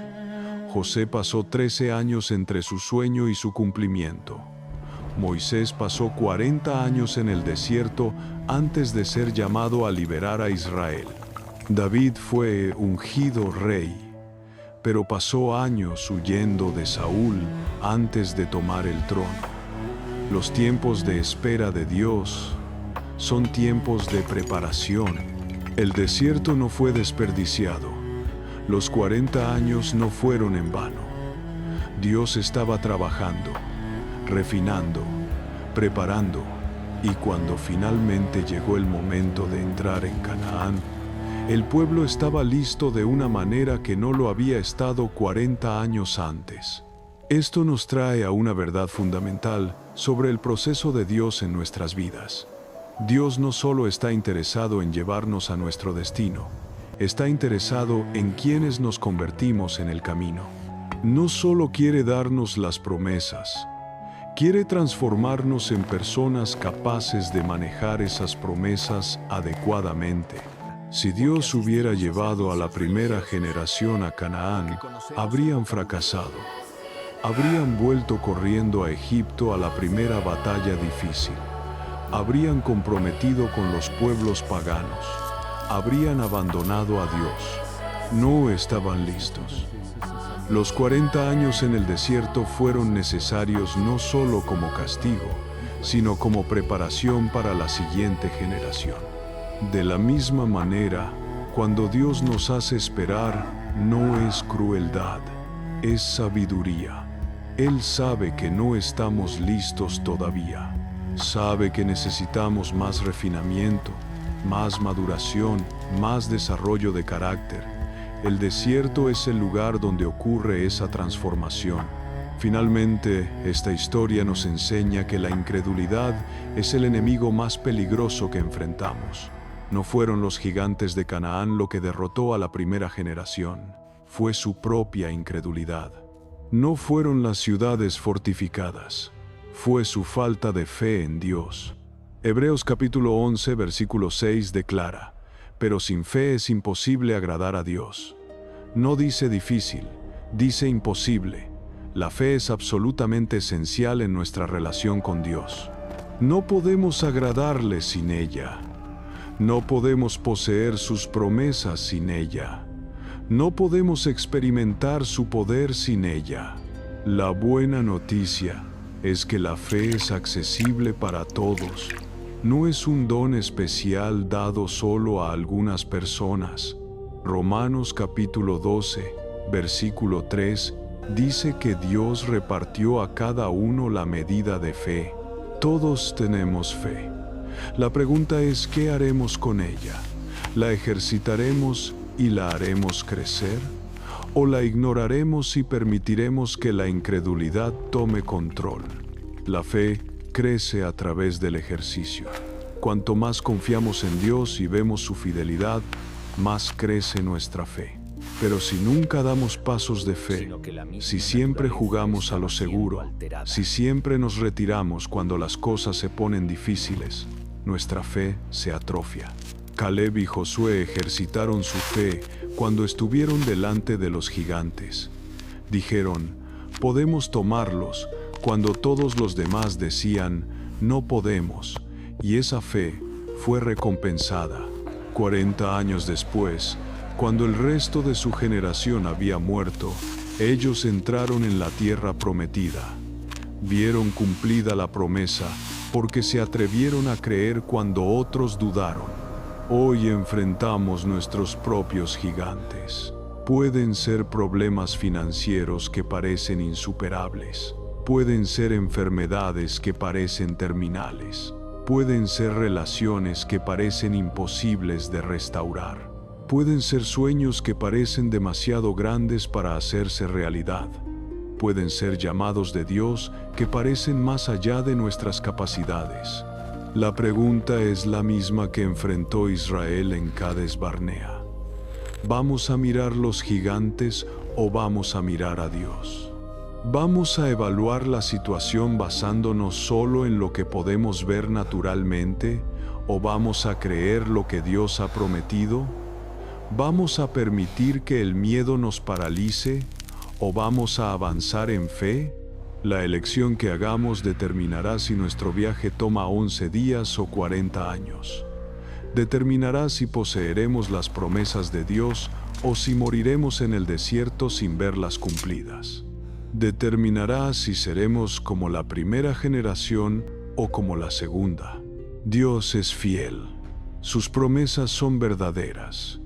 José pasó 13 años entre su sueño y su cumplimiento. Moisés pasó 40 años en el desierto antes de ser llamado a liberar a Israel. David fue ungido rey, pero pasó años huyendo de Saúl antes de tomar el trono. Los tiempos de espera de Dios son tiempos de preparación. El desierto no fue desperdiciado. Los 40 años no fueron en vano. Dios estaba trabajando, refinando, preparando, y cuando finalmente llegó el momento de entrar en Canaán, el pueblo estaba listo de una manera que no lo había estado 40 años antes. Esto nos trae a una verdad fundamental sobre el proceso de Dios en nuestras vidas. Dios no solo está interesado en llevarnos a nuestro destino, está interesado en quienes nos convertimos en el camino. No solo quiere darnos las promesas, quiere transformarnos en personas capaces de manejar esas promesas adecuadamente. Si Dios hubiera llevado a la primera generación a Canaán, habrían fracasado. Habrían vuelto corriendo a Egipto a la primera batalla difícil. Habrían comprometido con los pueblos paganos. Habrían abandonado a Dios. No estaban listos. Los 40 años en el desierto fueron necesarios no solo como castigo, sino como preparación para la siguiente generación. De la misma manera, cuando Dios nos hace esperar, no es crueldad, es sabiduría. Él sabe que no estamos listos todavía. Sabe que necesitamos más refinamiento, más maduración, más desarrollo de carácter. El desierto es el lugar donde ocurre esa transformación. Finalmente, esta historia nos enseña que la incredulidad es el enemigo más peligroso que enfrentamos. No fueron los gigantes de Canaán lo que derrotó a la primera generación, fue su propia incredulidad. No fueron las ciudades fortificadas, fue su falta de fe en Dios. Hebreos capítulo 11 versículo 6 declara: pero sin fe es imposible agradar a Dios. No dice difícil, dice imposible. La fe es absolutamente esencial en nuestra relación con Dios. No podemos agradarle sin ella. No podemos poseer sus promesas sin ella. No podemos experimentar su poder sin ella. La buena noticia es que la fe es accesible para todos. No es un don especial dado solo a algunas personas. Romanos capítulo 12, versículo 3, dice que Dios repartió a cada uno la medida de fe. Todos tenemos fe. La pregunta es, ¿qué haremos con ella? ¿La ejercitaremos y la haremos crecer? ¿O la ignoraremos y permitiremos que la incredulidad tome control? La fe crece a través del ejercicio. Cuanto más confiamos en Dios y vemos su fidelidad, más crece nuestra fe. Pero si nunca damos pasos de fe, si siempre jugamos a lo seguro, si siempre nos retiramos cuando las cosas se ponen difíciles, nuestra fe se atrofia. Caleb y Josué ejercitaron su fe cuando estuvieron delante de los gigantes. Dijeron, podemos tomarlos, cuando todos los demás decían, no podemos, y esa fe fue recompensada. 40 años después, cuando el resto de su generación había muerto, ellos entraron en la tierra prometida. Vieron cumplida la promesa porque se atrevieron a creer cuando otros dudaron. Hoy enfrentamos nuestros propios gigantes. Pueden ser problemas financieros que parecen insuperables. Pueden ser enfermedades que parecen terminales. Pueden ser relaciones que parecen imposibles de restaurar. Pueden ser sueños que parecen demasiado grandes para hacerse realidad. Pueden ser llamados de Dios que parecen más allá de nuestras capacidades. La pregunta es la misma que enfrentó Israel en Cades Barnea. ¿Vamos a mirar los gigantes o vamos a mirar a Dios? ¿Vamos a evaluar la situación basándonos solo en lo que podemos ver naturalmente o vamos a creer lo que Dios ha prometido? ¿Vamos a permitir que el miedo nos paralice o vamos a avanzar en fe? La elección que hagamos determinará si nuestro viaje toma 11 días o 40 años. Determinará si poseeremos las promesas de Dios o si moriremos en el desierto sin verlas cumplidas. Determinará si seremos como la primera generación o como la segunda. Dios es fiel. Sus promesas son verdaderas.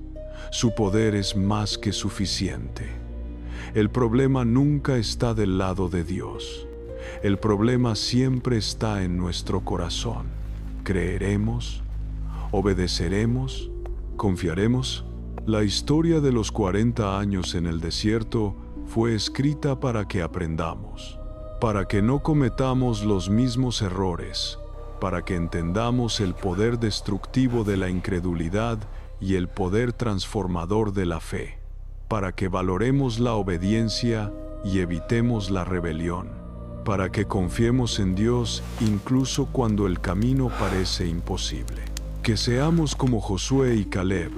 Su poder es más que suficiente. El problema nunca está del lado de Dios. El problema siempre está en nuestro corazón. ¿Creeremos? ¿Obedeceremos? ¿Confiaremos? La historia de los 40 años en el desierto fue escrita para que aprendamos, para que no cometamos los mismos errores, para que entendamos el poder destructivo de la incredulidad y el poder transformador de la fe, para que valoremos la obediencia y evitemos la rebelión, para que confiemos en Dios incluso cuando el camino parece imposible. Que seamos como Josué y Caleb,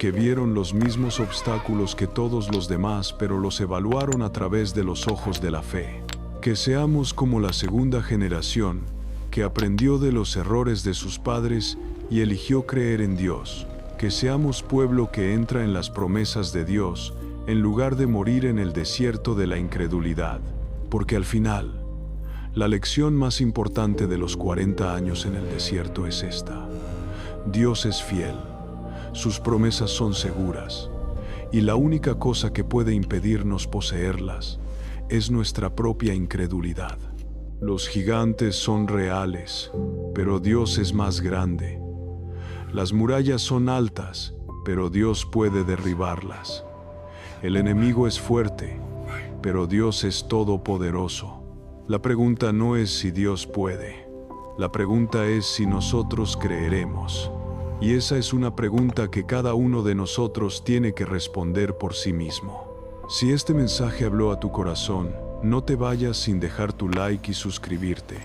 que vieron los mismos obstáculos que todos los demás, pero los evaluaron a través de los ojos de la fe. Que seamos como la segunda generación, que aprendió de los errores de sus padres y eligió creer en Dios. Que seamos pueblo que entra en las promesas de Dios, en lugar de morir en el desierto de la incredulidad. Porque al final, la lección más importante de los 40 años en el desierto es esta: Dios es fiel, sus promesas son seguras, y la única cosa que puede impedirnos poseerlas es nuestra propia incredulidad. Los gigantes son reales, pero Dios es más grande. Las murallas son altas, pero Dios puede derribarlas. El enemigo es fuerte, pero Dios es todopoderoso. La pregunta no es si Dios puede. La pregunta es si nosotros creeremos. Y esa es una pregunta que cada uno de nosotros tiene que responder por sí mismo. Si este mensaje habló a tu corazón, no te vayas sin dejar tu like y suscribirte.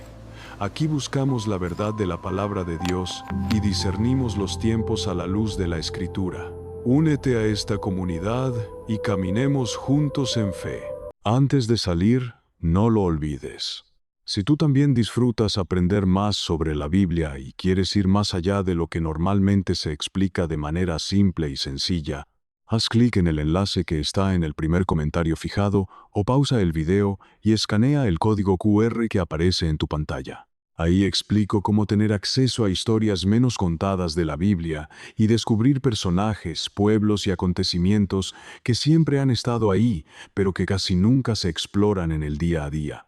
Aquí buscamos la verdad de la palabra de Dios y discernimos los tiempos a la luz de la Escritura. Únete a esta comunidad y caminemos juntos en fe. Antes de salir, no lo olvides. Si tú también disfrutas aprender más sobre la Biblia y quieres ir más allá de lo que normalmente se explica de manera simple y sencilla, haz clic en el enlace que está en el primer comentario fijado o pausa el video y escanea el código QR que aparece en tu pantalla. Ahí explico cómo tener acceso a historias menos contadas de la Biblia y descubrir personajes, pueblos y acontecimientos que siempre han estado ahí, pero que casi nunca se exploran en el día a día.